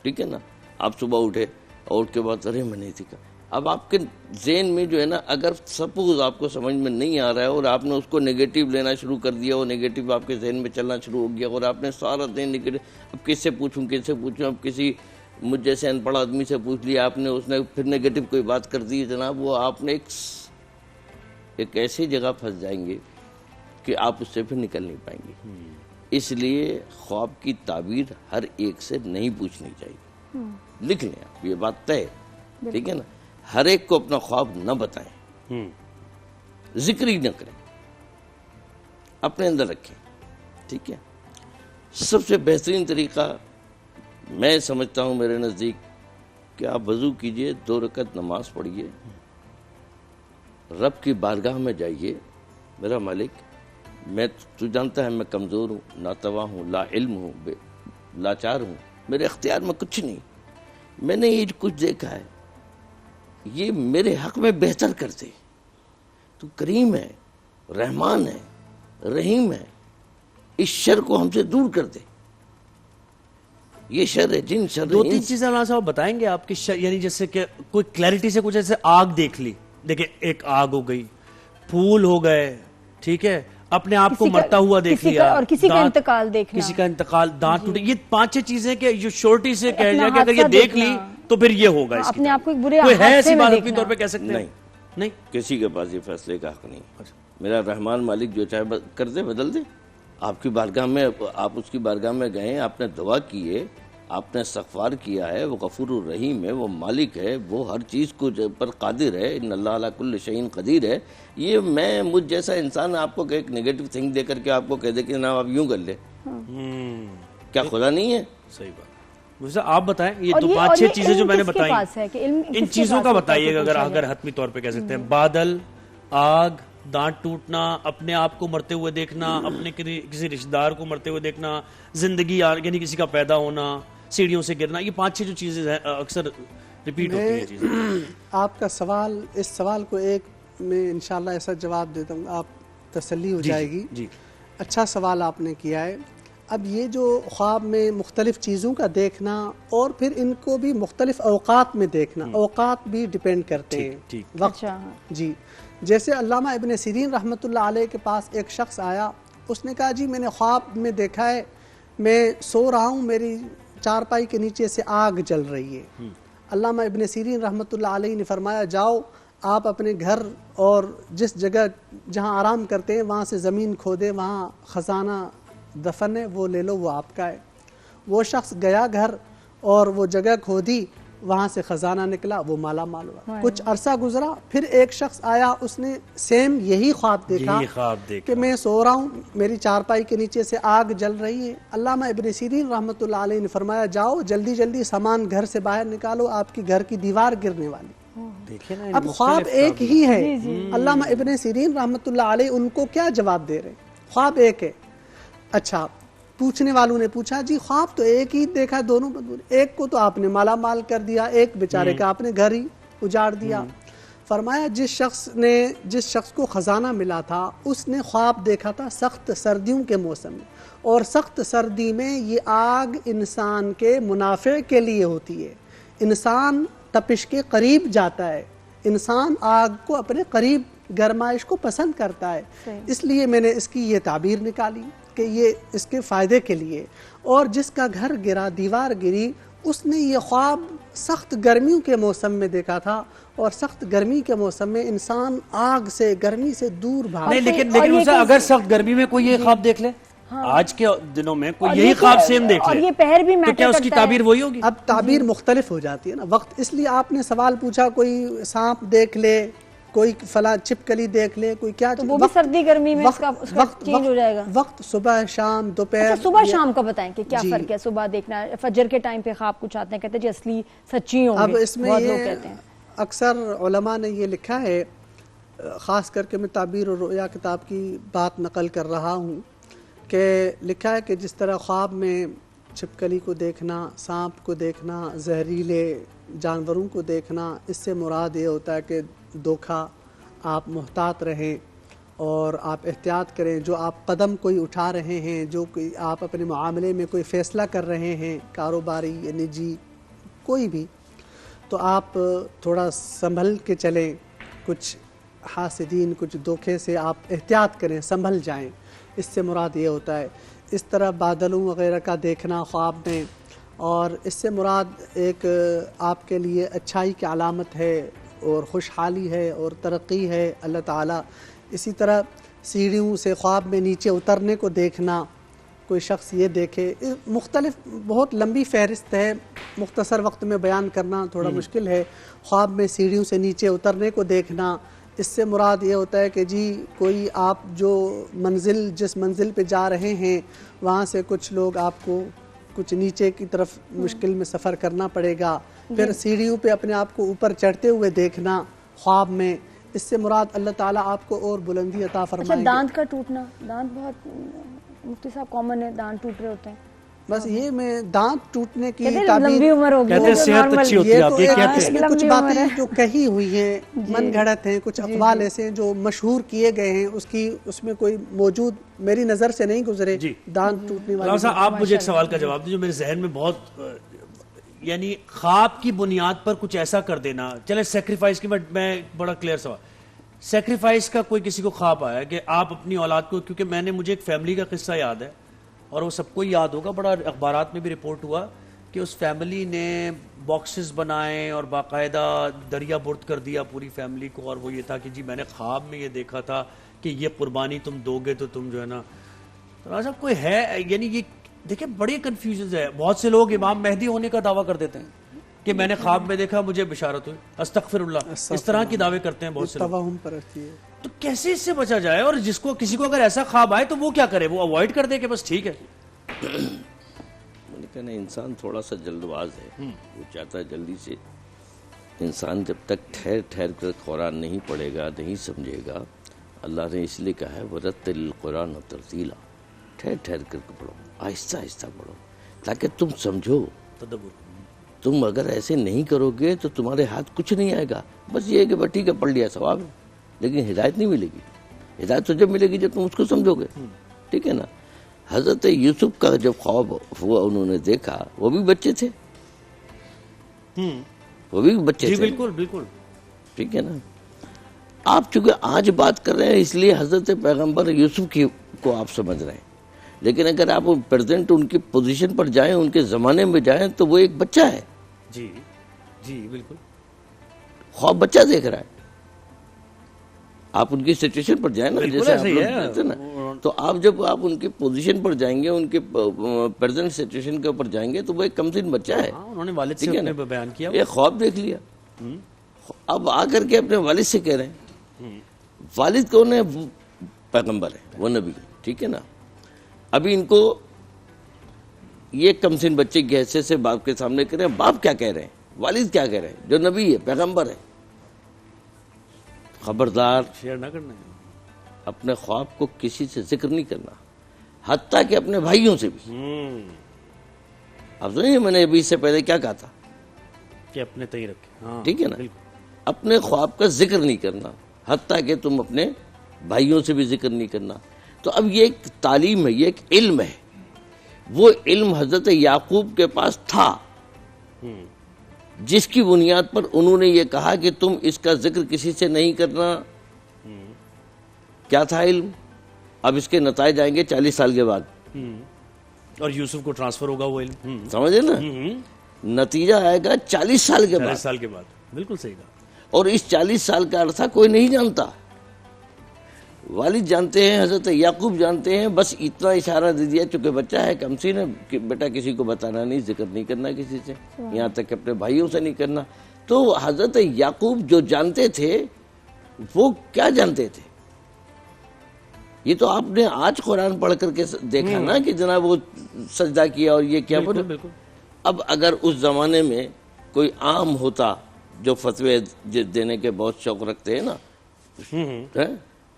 ٹھیک ہے نا. آپ صبح اٹھے اور اس کے بعد ارے میں نہیں سیکھا, اب آپ کے ذہن میں جو ہے نا, اگر سپوز آپ کو سمجھ میں نہیں آ رہا ہے اور آپ نے اس کو نگیٹو لینا شروع کر دیا اور نگیٹو آپ کے ذہن میں چلنا شروع ہو گیا اور آپ نے سارا دن نگیٹو, اب کس سے پوچھوں, اب کسی مجھ جیسے ان پڑھ آدمی سے پوچھ لیا آپ نے, اس نے پھر نگیٹو کوئی بات کر دی جناب, وہ آپ نے ایک ایسی جگہ پھنس جائیں گے کہ آپ اس سے پھر نکل نہیں پائیں گے. اس لیے خواب کی تعبیر ہر ایک سے نہیں پوچھنی چاہیے. لکھ لیں آپ, یہ بات طے ہے, ٹھیک ہے نا. ہر ایک کو اپنا خواب نہ بتائیں, ذکر ہی نہ کریں, اپنے اندر رکھیں, ٹھیک ہے. سب سے بہترین طریقہ میں سمجھتا ہوں میرے نزدیک کہ آپ وضو کیجئے, 2 رکعت نماز پڑھیے, رب کی بارگاہ میں جائیے, میرا مالک میں تو جانتا ہے میں کمزور ہوں, ناتواں ہوں, لا علم ہوں, لاچار ہوں, میرے اختیار میں کچھ نہیں, میں نے یہ کچھ دیکھا ہے, یہ میرے حق میں بہتر کر دے, تو کریم ہے, رحمان ہے, رحیم ہے, اس شر کو ہم سے دور کر دے. یہ شر ہے جن شر 2-3 چیزیں اللہ صاحب بتائیں گے آپ کی, یعنی جیسے کہ کوئی کلیئرٹی سے کچھ ایسے آگ دیکھ لی, دیکھیں ایک آگ ہو گئی, پھول ہو گئے, ٹھیک ہے, اپنے آپ کو مرتا ہوا دیکھ لیا, اور کسی کا انتقال دیکھنا, کسی کا انتقال, دانت ٹوٹے, یہ 5-6 چیزیں کہ جو شورٹی سے کہہ جائے کہ اگر یہ دیکھ لی تو پھر یہ ہوگا. اپنے آپ کو ایک برے کوئی ہے حادثے ایسی میں بات دیکھنا اپنی طور پہ کہہ سکتے ہیں؟ نہیں, کسی کے پاس یہ فیصلے کا حق نہیں. میرا رحمان مالک جو چاہے کر دے, بدل دے. آپ کی بارگاہ میں, آپ اس کی بارگاہ میں گئے, آپ نے دعا کی ہے, آپ نے استغفار کیا ہے, وہ غفور الرحیم ہے, وہ مالک ہے, وہ ہر چیز کو پر قادر ہے, ان اللہ علی کل شیء قدیر ہے. یہ میں مجھ جیسا انسان آپ کو ایک نیگیٹو تھنک دے کر کے آپ کو کہہ دے کہ جناب آپ یوں کر لے, کیا خدا نہیں ہے؟ صحیح بات. آپ بتائیں یہ 5-6 چیزیں جو میں نے بتائیں, ان چیزوں کا بتائیے گا اگر حتمی طور پہ کہہ سکتے ہیں. بادل, آگ, دانت ٹوٹنا, اپنے آپ کو مرتے ہوئے دیکھنا, اپنے کسی رشتہ دار کو مرتے ہوئے دیکھنا, زندگی یعنی کسی کا پیدا ہونا, سیڑھیوں سے گرنا, یہ 5-6 جو چیزیں اکثر ریپیٹ ہوتی ہیں چیزیں. آپ کا سوال, اس سوال کو ایک میں انشاءاللہ ایسا جواب دیتا ہوں, آپ تسلی ہو جائے گی. اچھا سوال آپ نے کیا ہے. اب یہ جو خواب میں مختلف چیزوں کا دیکھنا اور پھر ان کو بھی مختلف اوقات میں دیکھنا, اوقات بھی ڈیپینڈ کرتے ہیں, وقت. جی, جیسے علامہ ابن سیرین رحمۃ اللہ علیہ کے پاس ایک شخص آیا, اس نے کہا جی میں نے خواب میں دیکھا ہے میں سو رہا ہوں, میری چارپائی کے نیچے سے آگ جل رہی ہے. علامہ ابن سیرین رحمۃ اللہ علیہ نے فرمایا جاؤ آپ اپنے گھر اور جس جگہ جہاں آرام کرتے ہیں وہاں سے زمین کھودے, وہاں خزانہ دفن ہے, وہ لے لو, وہ آپ کا ہے. وہ شخص گیا گھر اور وہ جگہ کھودی, وہاں سے خزانہ نکلا, وہ مالا مال ہوا. کچھ عرصہ گزرا, پھر ایک شخص آیا, اس نے سیم یہی خواب دیکھا کہ میں سو رہا ہوں, میری چارپائی کے نیچے سے آگ جل رہی ہے. علامہ ابن سیرین رحمۃ اللہ علیہ نے فرمایا جاؤ جلدی جلدی سامان گھر سے باہر نکالو, آپ کی گھر کی دیوار گرنے والی. اب خواب ایک ہی ہے. علامہ ابن سیرین رحمۃ اللہ علیہ ان کو کیا جواب دے رہے ہیں, خواب ایک ہے. اچھا, پوچھنے والوں نے پوچھا جی خواب تو ایک ہی دیکھا, دونوں بدور, ایک کو تو آپ نے مالا مال کر دیا, ایک بیچارے کا آپ نے گھر ہی اجاڑ دیا. فرمایا جس شخص کو خزانہ ملا تھا اس نے خواب دیکھا تھا سخت سردیوں کے موسم میں, اور سخت سردی میں یہ آگ انسان کے منافع کے لیے ہوتی ہے. انسان تپش کے قریب جاتا ہے, انسان آگ کو اپنے قریب گرمائش کو پسند کرتا ہے. اس لیے میں نے اس کی یہ تعبیر نکالی کہ یہ اس کے فائدے کے لیے. اور جس کا گھر گرا, دیوار گری, اس نے یہ خواب سخت گرمیوں کے موسم میں دیکھا تھا, اور سخت گرمی کے موسم میں انسان آگ سے, گرمی سے دور بھاگتا ہے. لیکن اگر سخت گرمی میں کوئی یہ خواب دیکھ لے, آج کے دنوں میں کوئی یہی خواب سیم دیکھ لے, اور یہ پہر بھی تو کیا اس کی تعبیر وہی ہوگی؟ اب تعبیر مختلف ہو جاتی ہے نا وقت. اس لیے آپ نے سوال پوچھا کوئی سانپ دیکھ لے کوئی فلاں چھپکلی دیکھ لے، کوئی کیا، تو وہ بھی سردی گرمی میں اس کا چینج ہو جائے گا. وقت صبح شام دوپہر. صبح شام کا بتائیں کہ کیا فرق ہے؟ صبح دیکھنا، فجر کے ٹائم پہ خواب کچھ آتے ہیں، کہتے ہیں جی اصلی سچی ہوں گے. اب اس میں بہت لوگ یہ کہتے ہیں اکثر علماء نے یہ لکھا ہے، خاص کر کے میں تعبیر و رؤیا کتاب کی بات نقل کر رہا ہوں، کہ لکھا ہے کہ جس طرح خواب میں چھپکلی کو دیکھنا، سانپ کو دیکھنا، زہریلے جانوروں کو دیکھنا، اس سے مراد یہ ہوتا ہے کہ دھوکہ، آپ محتاط رہیں اور آپ احتیاط کریں. جو آپ قدم کوئی اٹھا رہے ہیں، جو کوئی آپ اپنے معاملے میں کوئی فیصلہ کر رہے ہیں، کاروباری یا نجی کوئی بھی، تو آپ تھوڑا سنبھل کے چلیں. کچھ حاسدین، کچھ دھوکے سے آپ احتیاط کریں، سنبھل جائیں. اس سے مراد یہ ہوتا ہے. اس طرح بادلوں وغیرہ کا دیکھنا خواب میں، اور اس سے مراد ایک آپ کے لیے اچھائی کی علامت ہے اور خوشحالی ہے اور ترقی ہے اللہ تعالیٰ. اسی طرح سیڑھیوں سے خواب میں نیچے اترنے کو دیکھنا، کوئی شخص یہ دیکھے. مختلف بہت لمبی فہرست ہے، مختصر وقت میں بیان کرنا تھوڑا مشکل ہے. خواب میں سیڑھیوں سے نیچے اترنے کو دیکھنا، اس سے مراد یہ ہوتا ہے کہ جی کوئی آپ جو جس منزل پہ جا رہے ہیں وہاں سے کچھ لوگ آپ کو کچھ نیچے کی طرف مشکل میں سفر کرنا پڑے گا. پھر سیڑھیوں پہ اپنے آپ کو اوپر چڑھتے ہوئے دیکھنا خواب میں، اس سے مراد اللہ تعالیٰ آپ کو اور بلندی عطا فرمائے گا. دانت کا ٹوٹنا، دانت بہت مفتی صاحب کامن ہے، دانت ٹوٹ رہے ہوتے ہیں. بس یہ میں دانت ٹوٹنے کی لمبی عمر ہوگی، کہتے ہیں صحت اچھی ہوتی ہے. آپ یہ کہتے ہیں کچھ باتیں جو کہی ہوئی ہیں من گھڑت ہیں، کچھ اقوال ایسے ہیں جو مشہور کیے گئے ہیں، اس میں کوئی موجود میری نظر سے نہیں گزرے. دانت ٹوٹنے مولانا صاحب آپ مجھے ایک سوال کا جواب دیں جو میرے ذہن میں بہت، یعنی خواب کی بنیاد پر کچھ ایسا کر دینا. چلے سیکریفائس کی میں بڑا کلیئر سوال، سیکریفائس کا کوئی کسی کو خواب آیا کہ آپ اپنی اولاد کو، کیونکہ میں نے مجھے ایک فیملی کا قصہ یاد ہے اور وہ سب کو یاد ہوگا، بڑا اخبارات میں بھی رپورٹ ہوا کہ اس فیملی نے باکسز بنائے اور باقاعدہ دریا برد کر دیا پوری فیملی کو، اور وہ یہ تھا کہ جی میں نے خواب میں یہ دیکھا تھا کہ یہ قربانی تم دو گے تو تم جو ہے نا. صاحب کوئی ہے، یعنی یہ دیکھیں بڑی کنفیوژن ہے. بہت سے لوگ امام مہدی ہونے کا دعویٰ کر دیتے ہیں کہ میں نے خواب میں دیکھا مجھے بشارت ہوئی، استغفر اللہ، اس طرح کی دعوے کرتے ہیں بہت سے لوگ. تو کیسے اس سے بچا جائے؟ اور کسی کو اگر ایسا خواب آئے تو وہ کیا کرے؟ وہ اوائڈ کر دے کہ بس ٹھیک ہے. میں نے کہنا انسان تھوڑا سا جلد باز ہے، وہ چاہتا ہے جلدی سے. انسان جب تک ٹھہر ٹھہر کر قرآن نہیں پڑھے گا، نہیں سمجھے گا، اللہ نے اس لیے کہا ہے وَرَتِّلِ الْقُرْآنَ تَرْتِیلًا، ٹھہر ٹھہر کر پڑھو، آہستہ آہستہ پڑھو تاکہ تم سمجھو. تدبر. تم اگر ایسے نہیں کرو گے تو تمہارے ہاتھ کچھ نہیں آئے گا. بس یہ ہے کہ ٹھیک ہے پڑھ لیا ثواب ہے، لیکن ہدایت نہیں ملے گی. ہدایت تو جب ملے گی جب تم اس کو سمجھو گے. ٹھیک ہے نا. حضرت یوسف کا جب خواب ہوا انہوں نے دیکھا، وہ بھی بچے تھے، وہ بھی بچے تھے. بالکل بالکل ٹھیک ہے نا. آپ چونکہ آج بات کر رہے ہیں اس لیے حضرت پیغمبر یوسف کو آپ سمجھ رہے ہیں، لیکن اگر آپ پریزنٹ ان کی پوزیشن پر جائیں، ان کے زمانے میں جائیں تو وہ ایک بچہ ہے. جی جی بالکل. خواب بچہ دیکھ رہا ہے. آپ ان کی سچویشن پر جائیں نا، جیسے آپ لوگ کہتے ہیں نا، تو آپ جب آپ ان کی پوزیشن پر جائیں گے، ان کے پریزنٹ سچویشن کے اوپر جائیں گے تو وہ ایک کمسن بچہ ہے. انہوں نے والد سے اپنے بیان کیا، ایک خواب دیکھ لیا. اب آ کر کے اپنے والد سے کہہ رہے ہیں. والد کون ہے؟ پیغمبر ہے، وہ نبی ہے. ٹھیک ہے نا. ابھی ان کو یہ کمسن بچے کی حیثیت سے باپ کے سامنے کہہ رہے ہیں. باپ کیا کہہ رہے ہیں؟ والد کیا کہہ رہے ہیں؟ جو نبی ہے، پیغمبر ہے. خبردار شیئر نہ کرنا، اپنے خواب کو کسی سے ذکر نہیں کرنا، حتیٰ کہ اپنے بھائیوں سے بھی. آپ سنیے میں نے ابھی اس سے پہلے کیا کہا تھا کہ اپنے تئیں رکھے. ٹھیک ہے نا. اپنے خواب کا ذکر نہیں کرنا، حتیٰ کہ تم اپنے بھائیوں سے بھی ذکر نہیں کرنا. تو اب یہ ایک تعلیم ہے، یہ ایک علم ہے. وہ علم حضرت یعقوب کے پاس تھا، جس کی بنیاد پر انہوں نے یہ کہا کہ تم اس کا ذکر کسی سے نہیں کرنا. کیا تھا علم؟ اب اس کے نتائج آئیں گے 40 سال کے بعد، اور یوسف کو ٹرانسفر ہوگا وہ علم. سمجھے نا. نتیجہ آئے گا 40 سال کے بعد. 40 سال کے بعد. بالکل صحیح کہا. اور اس 40 سال کا عرصہ کوئی نہیں جانتا. والد جانتے ہیں، حضرت یعقوب جانتے ہیں. بس اتنا اشارہ دے دیا، چونکہ بچہ ہے، کمسن ہے، کہ بیٹا کسی کو بتانا نہیں، ذکر نہیں کرنا کسی سے، یہاں تک کہ اپنے بھائیوں سے نہیں کرنا. تو حضرت یعقوب جو جانتے تھے وہ کیا جانتے تھے؟ یہ تو آپ نے آج قرآن پڑھ کر کے دیکھا نا کہ جناب وہ سجدہ کیا اور یہ کیا. بالکل. اب اگر اس زمانے میں کوئی عام ہوتا جو فتوے دینے کے بہت شوق رکھتے ہیں نا,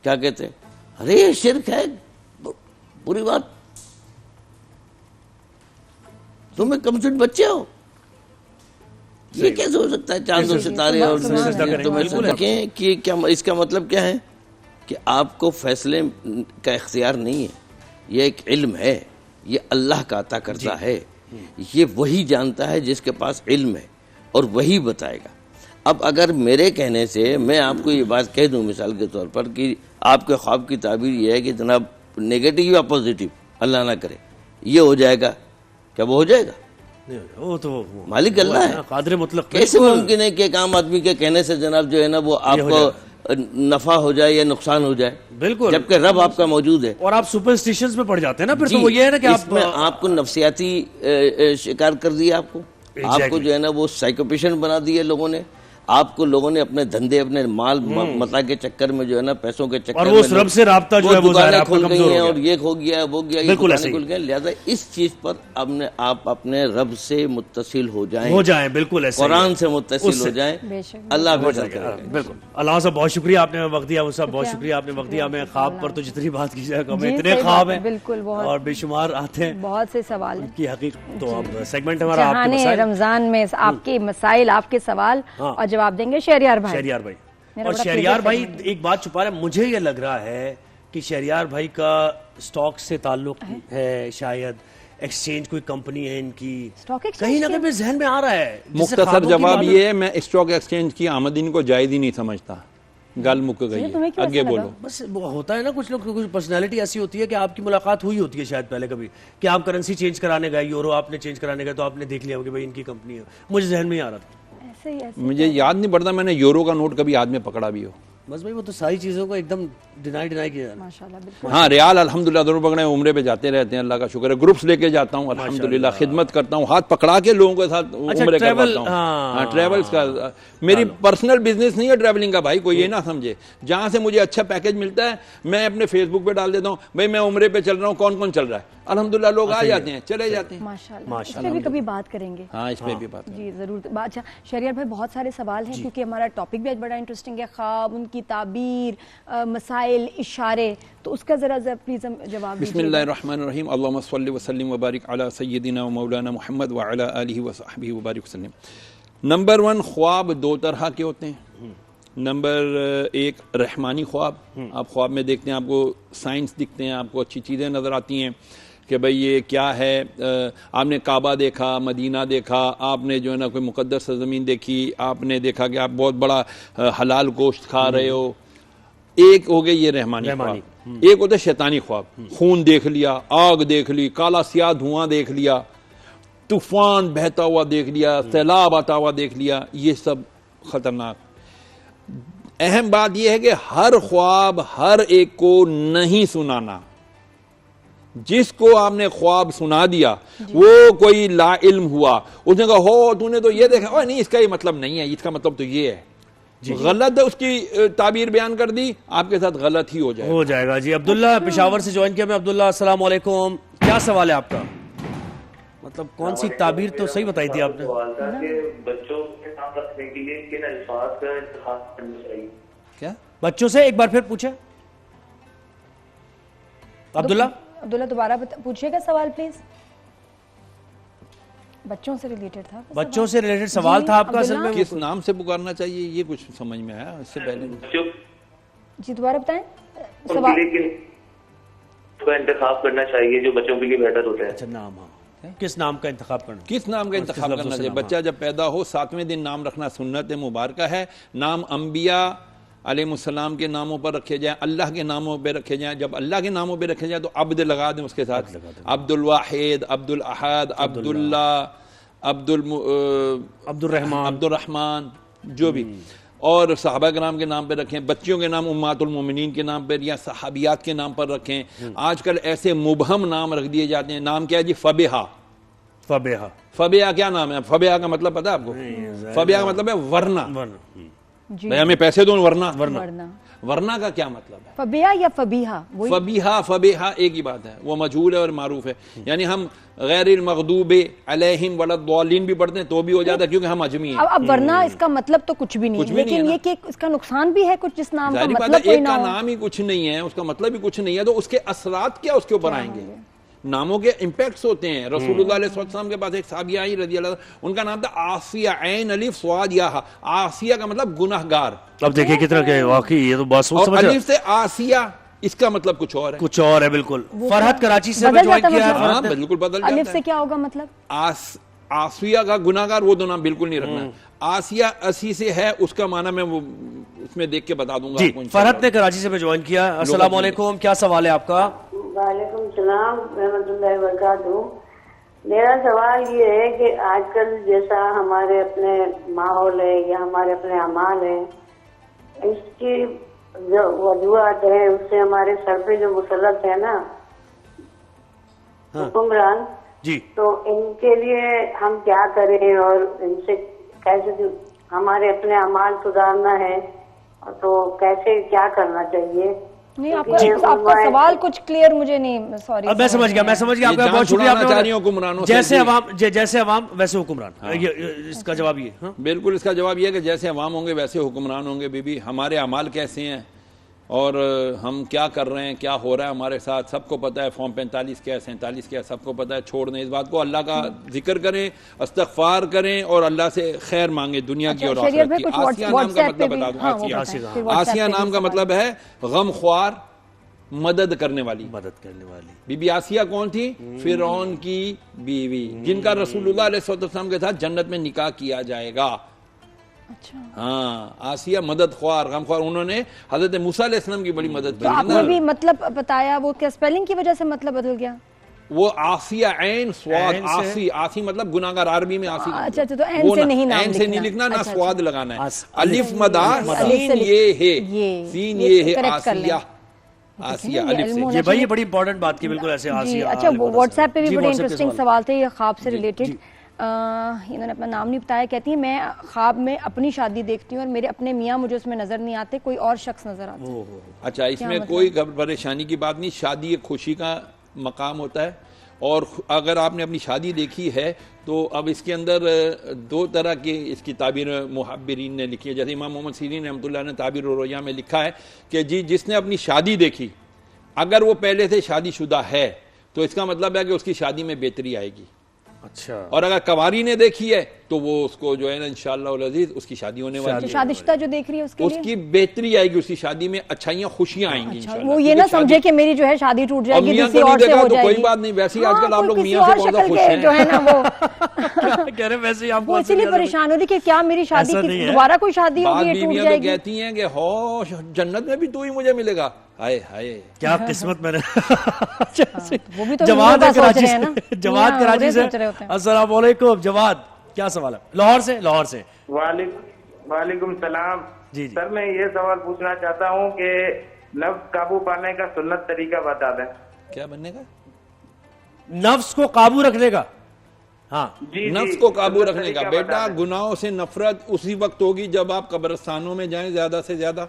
کیا کہتے ہیں, ارے یہ شرک ہے, پوری بات, تمہیں کم سے بچے ہو, یہ کیسے ہو سکتا ہے چاند و ستارے اور تمہیں دیکھیں کہ کیا اس کا مطلب کیا ہے کہ آپ کو فیصلے کا اختیار نہیں ہے, یہ ایک علم ہے, یہ اللہ کا عطا کردہ ہے, یہ وہی جانتا ہے جس کے پاس علم ہے اور وہی بتائے گا. اب اگر میرے کہنے سے میں آپ کو یہ بات کہہ دوں مثال کے طور پر کہ آپ کے خواب کی تعبیر یہ ہے کہ جناب نیگیٹو یا پازیٹیو, اللہ نہ کرے, یہ ہو جائے گا, کیا وہ ہو جائے گا؟ وہ تو مالک اللہ ہے, قادر مطلق. کیسے ممکن ہے کہ ایک عام آدمی کے کہنے سے جناب جو ہے نا وہ آپ کو نفع ہو جائے یا نقصان ہو جائے؟ بالکل, جبکہ رب آپ کا موجود ہے. اور آپ سپرسٹیشنز میں پڑ جاتے ہیں نا پھر. تو وہ یہ ہے نا کہ اس میں آپ کو نفسیاتی شکار کر دیا, آپ کو جو ہے نا وہ سائیکوپیشن بنا دیے لوگوں نے, آپ کو لوگوں نے اپنے دھندے اپنے مال متا کے چکر میں جو ہے نا پیسوں کے چکر اور وہ رب سے رابطہ جو ہے وہ ظاہر آپ کا کمزور ہو گیا اور یہ ہو گیا وہ گیا, یہ دکانیں کھل گئے. لہذا اس چیز پر آپ اپنے رب سے متصل ہو جائیں, بالکل ایسے قرآن سے متصل ہو جائیں, اللہ بہتر کرے گا. بالکل. علامہ صاحب بہت شکریہ, آپ نے وقت دیا. وہ صاحب بہت شکریہ, آپ نے وقت دیا. ہمیں خواب پر تو جتنی بات کی جائے ہمیں اتنے خواب ہیں اور بے شمار آتے ہیں, بہت سے سوال ہیں کی حقیقت. تو اب سیگمنٹ ہمارا آپ کے جہان رمضان میں آپ کے مسائل, آپ کے سوال اور جواب دیں گے شہریار بھائی. اور شہریار بھائی ایک بات چھپا رہا ہے, مجھے یہ لگ رہا ہے کہ شہریار بھائی کا سٹاک سے تعلق ہے, شاید ایکسچینج کوئی کمپنی ہے ان کی, کہیں نہ کہیں ذہن میں آ رہا ہے. مختصر جواب یہ ہے, میں اسٹاک ایکسچینج کی آمدنی کو جائز ہی نہیں سمجھتا. گل مک گئی ہے, آگے بولو. بس ہوتا ہے نا کچھ لوگ, کچھ پرسنالٹی ایسی ہوتی ہے کہ آپ کی ملاقات ہوئی ہوتی ہے شاید پہلے کبھی, کہ آپ کرنسی چینج کرانے گئے, یورو آپ نے چینج کرانے گئے, تو آپ نے دیکھ لیا کہ بھائی ان کی کمپنی ہے. مجھے ذہن میں ہی آ رہا تھا. مجھے یاد نہیں پڑتا میں نے یورو کا نوٹ کبھی ہاتھ میں پکڑا بھی ہو. بس بھائی وہ تو ساری چیزوں کو ایک دم ڈینائی کیا. ہاں ریال الحمدللہ ضرور پکڑے, عمرے پہ جاتے رہتے ہیں, اللہ کا شکر ہے. گروپس لے کے جاتا ہوں الحمدللہ, خدمت کرتا ہوں, ہاتھ پکڑا کے لوگوں کے ساتھ عمرے کرواتا ہوں. ہاں ٹریولز کا میری پرسنل بزنس نہیں ہے ٹریولنگ کا بھائی, کوئی یہ نہ سمجھے. جہاں سے مجھے اچھا پیکج ملتا ہے میں اپنے فیس بک پہ ڈال دیتا ہوں, بھائی میں عمرے پہ چل رہا ہوں, کون کون چل رہا ہے. الحمدللہ لوگ آ جاتے ہیں, چلے جاتے ہیں. ماشاءاللہ. اس پہ بھی کبھی بات کریں گے. ہاں اس پہ بھی بات جی ضرور. اچھا شہریار بھائی, بہت سارے سوال ہیں کیونکہ ہمارا ٹاپک بھی آج بڑا انٹرسٹنگ ہے, خواب, ان کی تعبیر, مسائل, اشارے, تو اس کا ذرا پلیز جواب دیجیے. بسم اللہ الرحمن الرحیم. اللہم صلی وسلم وبارک علی سیدنا و مولانا محمد وعلی آلہ وصحبہ وبارک وسلم. نمبر 1, خواب دو طرح کے ہوتے ہیں. نمبر 1 رحمانی خواب. آپ خواب میں دیکھتے ہیں, آپ کو سائنس دکھتے ہیں, آپ کو اچھی چیزیں نظر آتی ہیں کہ بھئی یہ کیا ہے. آپ نے کعبہ دیکھا, مدینہ دیکھا, آپ نے جو ہے نا کوئی مقدس سرزمین دیکھی, آپ نے دیکھا کہ آپ بہت بڑا حلال گوشت کھا رہے ہو. ایک ہو گئی یہ رحمانی خواب. ایک ہوتا ہے شیطانی خواب. خون دیکھ لیا, آگ دیکھ لی, کالا سیاہ دھواں دیکھ لیا, طوفان بہتا ہوا دیکھ لیا, سیلاب آتا ہوا دیکھ لیا. یہ سب خطرناک. اہم بات یہ ہے کہ ہر خواب ہر ایک کو نہیں سنانا. جس کو آپ نے خواب سنا دیا وہ کوئی لا علم ہوا, اس نے کہا ہو تو نے تو یہ دیکھا, اوہ نہیں اس کا یہ مطلب نہیں ہے, اس کا مطلب تو یہ ہے. غلط اس کی تعبیر بیان کر دی, آپ کے ساتھ غلط ہی ہو جائے گا. جی عبداللہ پشاور سے جوائن کیا. میں عبداللہ, السلام علیکم, کیا سوال ہے آپ کا؟ مطلب کون سی تعبیر تو صحیح بتائی تھی آپ نے. بچوں کے نام رکھنے کے لیے کن الفاظ کا انتخاب کرنا چاہیے؟ کیا بچوں سے ایک بار پھر پوچھیں عبداللہ دوبارہ پوچھیے گا سوال پلیز. بچوں سے ریلیٹڈ تھا, بچوں سے ریلیٹڈ سوال تھا آپ کا. اصل میں کس نام سے پکارنا چاہیے یہ کچھ سمجھ میں آیا اس سے پہلے. جی دوبارہ بتائیں. کا انتخاب کرنا چاہیے جو بچوں کے لیے بہتر ہوتا ہے. اچھا نام, کس نام کا انتخاب کرنا, کس نام کا انتخاب کرنا چاہیے. بچہ جب پیدا ہو 7ویں دن نام رکھنا سنت مبارکہ ہے. نام انبیاء علیہ السلام کے ناموں پر رکھے جائیں, اللہ کے ناموں پہ رکھے جائیں. جب اللہ کے ناموں پہ رکھے جائیں تو عبد لگا دیں اس کے ساتھ. عبد الواحد, عبد الاحد, عبداللہ, عبد الرحمن, جو بھی. اور صحابہ کرام کے نام پہ رکھیں. بچیوں کے نام امہات المومنین کے نام پر یا صحابیات کے نام پر رکھیں. آج کل ایسے مبہم نام رکھ دیے جاتے ہیں. نام کیا ہے جی؟ فبیہا کیا نام ہے؟ فبیہا کا مطلب پتہ ہے آپ کو؟ فبیہا کا مطلب ہے ورنہ. بھائی ہمیں پیسے دو ورنہ ورنہ ورنہ کا کیا مطلب ہے؟ فبیہ یا فبیہا، فبیہا ایک ہی بات ہے، وہ مجہول ہے اور معروف ہے. یعنی ہم غیر المغضوب علیہم ولا الضالین بھی پڑھتے ہیں تو بھی ہو جاتا ہے کیونکہ ہم اجمی ہیں. اب ورنہ اس کا مطلب تو کچھ بھی نہیں، لیکن یہ کہ اس کا نقصان بھی ہے کچھ، جس نام کا مطلب کوئی نہ ہو. ایک کا نام ہی کچھ نہیں ہے، اس کا مطلب بھی کچھ نہیں ہے، تو اس کے اثرات کیا اس کے اوپر آئیں گے؟ ناموں کے امپیکٹس ہوتے ہیں. رسول اللہ علیہ وسلم کے پاس ایک صحابیہ آئی رضی اللہ عنہ، ان کا نام تھا آسیہ، عین الف صاد یا ہا. آسیہ کا مطلب گناہگار. اب دیکھیں کتنا کہ واقعی یہ تو بات سوچ سمجھ اور الف سے آسیہ اس کا مطلب کچھ اور ہے. کچھ اور ہے بالکل. فرحت کراچی سے بدل جوائن جاتا کیا مطلب؟ ہے. ہاں بالکل بدل الف جاتا سے ہے. کیا ہوگا مطلب؟ آسیہ کا گناہگار وہ دو نام بالکل نہیں رکھنا. آسیہ اسی سے ہے، اس کا معنی میں وہ اس میں دیکھ کے بتا دوں گا جی. آپ کو انشاءاللہ. فرحت نے کراچی سے جوائن کیا. السلام علیکم، کیا سوال ہے آپ کا؟ وعلیکم السلام رحمۃ اللہ وبرکاتہ. میرا سوال یہ ہے کہ آج کل جیسا ہمارے اپنے ماحول ہے یا ہمارے اپنے اعمال ہیں، اس کی جو وجوہات ہیں اس سے ہمارے سر پہ جو مسلط ہے نا حکمران، جی تو ان کے لیے ہم کیا کریں اور ان سے کیسے ہمارے اپنے اعمال سدھارنا ہے، تو کیسے کیا کرنا چاہیے؟ نہیں، آپ کا سوال کچھ کلیئر مجھے نہیں، سوری. اب میں سمجھ گیا آپ کا. بہت شکریہ. چھڑانا چاہ رہی ہوں حکمرانوں سے. جیسے عوام ویسے حکمران. اس کا جواب یہ. بالکل اس کا جواب یہ ہے کہ جیسے عوام ہوں گے ویسے حکمران ہوں گے. بی بی ہمارے اعمال کیسے ہیں اور ہم کیا کر رہے ہیں، کیا ہو رہا ہے ہمارے ساتھ، سب کو پتہ ہے. فارم 45 کیا ہے، 47 کیا ہے، سب کو پتہ ہے. چھوڑ دیں اس بات کو، اللہ کا ذکر کریں، استغفار کریں اور اللہ سے خیر مانگیں دنیا کی اور آخرت کی. آسیہ نام کا مطلب بتا دوں. آسیہ نام کا مطلب ہے غم خوار، مدد کرنے والی. بی بی آسیہ کون تھی؟ فرعون کی بیوی، جن کا رسول اللہ علیہ وسلم کے ساتھ جنت میں نکاح کیا جائے گا. ہاں آسیہ مدد خوار، غم خوار. انہوں نے حضرت موسیٰ علیہ السلام کی بڑی مدد کی. تو آپ نے بھی مطلب بتایا، وہ کیا اسپیلنگ کی وجہ سے مطلب بدل گیا؟ وہ آسیہ عین سواد آسی، آسی مطلب گناہگار. عربی میں آسی اچھا تو عین سے نہیں نام عین سے نہیں لکھنا، نہ سواد لگانا ہے. الف مدہ سین یہ ہے، سین یہ ہے آسیہ. آسیہ الف سے. یہ بھائی یہ بڑی امپورٹنٹ بات کی بالکل ایسے آسیہ. اچھا واٹس ایپ پہ بھی بڑے انٹرسٹنگ سوال تھے یہ خواب سے ریلیٹڈ. انہوں نے اپنا نام نہیں بتایا. کہتی ہیں میں خواب میں اپنی شادی دیکھتی ہوں اور میرے اپنے میاں مجھے اس میں نظر نہیں آتے، کوئی اور شخص نظر آتا ہے. اچھا اس میں کوئی پریشانی کی بات نہیں. شادی ایک خوشی کا مقام ہوتا ہے، اور اگر آپ نے اپنی شادی دیکھی ہے تو اب اس کے اندر دو طرح کی اس کی تعبیر محبرین نے لکھی ہے. جیسے امام محمد سیرین رحمۃ اللہ نے تعبیر الرؤیا میں لکھا ہے کہ جی جس نے اپنی شادی دیکھی، اگر وہ پہلے سے شادی شدہ ہے تو اس کا مطلب ہے کہ اس کی شادی میں بہتری آئے گی. اچھا. اور اگر کنواری نے دیکھی ہے تو وہ اس کو جو ہے نا انشاءاللہ العزیز اس کی شادی ہونے والی ہے. شادی شدہ جو دیکھ رہی ہے اس کے اس کی بہتری آئے گی، اس کی شادی میں اچھائیاں خوشیاں آئیں گی انشاءاللہ. وہ یہ نہ سمجھے کہ میری جو ہے شادی ٹوٹ جائے گی کسی اور سے ہو جائے گی. کوئی بات نہیں، ویسے ہی آج کل آپ لوگ میاں سے بہت خوش ہیں جو ہے نا وہ کہہ رہے ویسے آپ وہ اسی لیے پریشان ہو رہی کہ کیا میری شادی دوبارہ کوئی شادی ہوگی یہ ٹوٹ جائے گی. کہتی ہیں کہ ہو جنت میں بھی تو ہی مجھے ملے گا. ہائے ہائے کیا قسمت میں نے. وہ بھی تو جواد کراچی سے. جواد ہاں، کراچی سے. سوچ رہے ہوتے ہیں. السلام علیکم جواد، کیا سوال ہے؟ لاہور سے. لاہور سے. وعلیکم السلام. جی سر میں یہ سوال پوچھنا چاہتا ہوں کہ نفس قابو پانے کا سنت طریقہ بتا دیں. کیا بننے کا؟ نفس کو قابو رکھنے کا. ہاں نفس کو قابو رکھنے کا. بیٹا گناہوں سے نفرت اسی وقت ہوگی جب آپ قبرستانوں میں جائیں زیادہ سے زیادہ.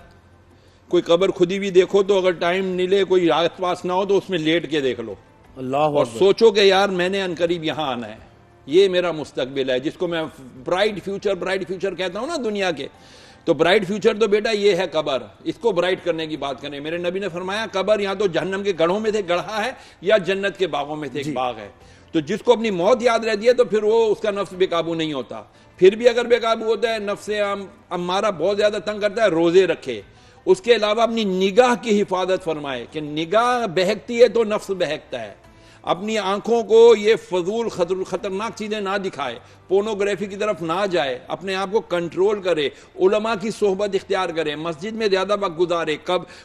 کوئی قبر خودی بھی دیکھو تو اگر ٹائم ملے کوئی آس پاس نہ ہو تو اس میں لیٹ کے دیکھ لو اللہ اور سوچو کہ یار میں نے عنقریب یہاں آنا ہے، یہ میرا مستقبل ہے، جس کو میں برائٹ فیوچر کہتا ہوں نا دنیا کے. تو برائٹ فیوچر تو بیٹا یہ ہے قبر، اس کو برائٹ کرنے کی بات کریں. میرے نبی نے فرمایا قبر یا تو جہنم کے گڑھوں میں سے گڑھا ہے یا جنت کے باغوں میں سے ایک باغ ہے. تو جس کو اپنی موت یاد رہتی ہے تو پھر وہ اس کا نفس بے قابو نہیں ہوتا. پھر بھی اگر بے قابو ہوتا ہے، نفس امارہ بہت زیادہ تنگ کرتا ہے، روزے رکھے. اس کے علاوہ اپنی نگاہ کی حفاظت فرمائے کہ نگاہ بہکتی ہے تو نفس بہکتا ہے. اپنی آنکھوں کو یہ فضول خطرناک چیزیں نہ دکھائے، پورنوگرافی کی طرف نہ جائے، اپنے آپ کو کنٹرول کرے، علماء کی صحبت اختیار کرے، مسجد میں زیادہ وقت گزارے،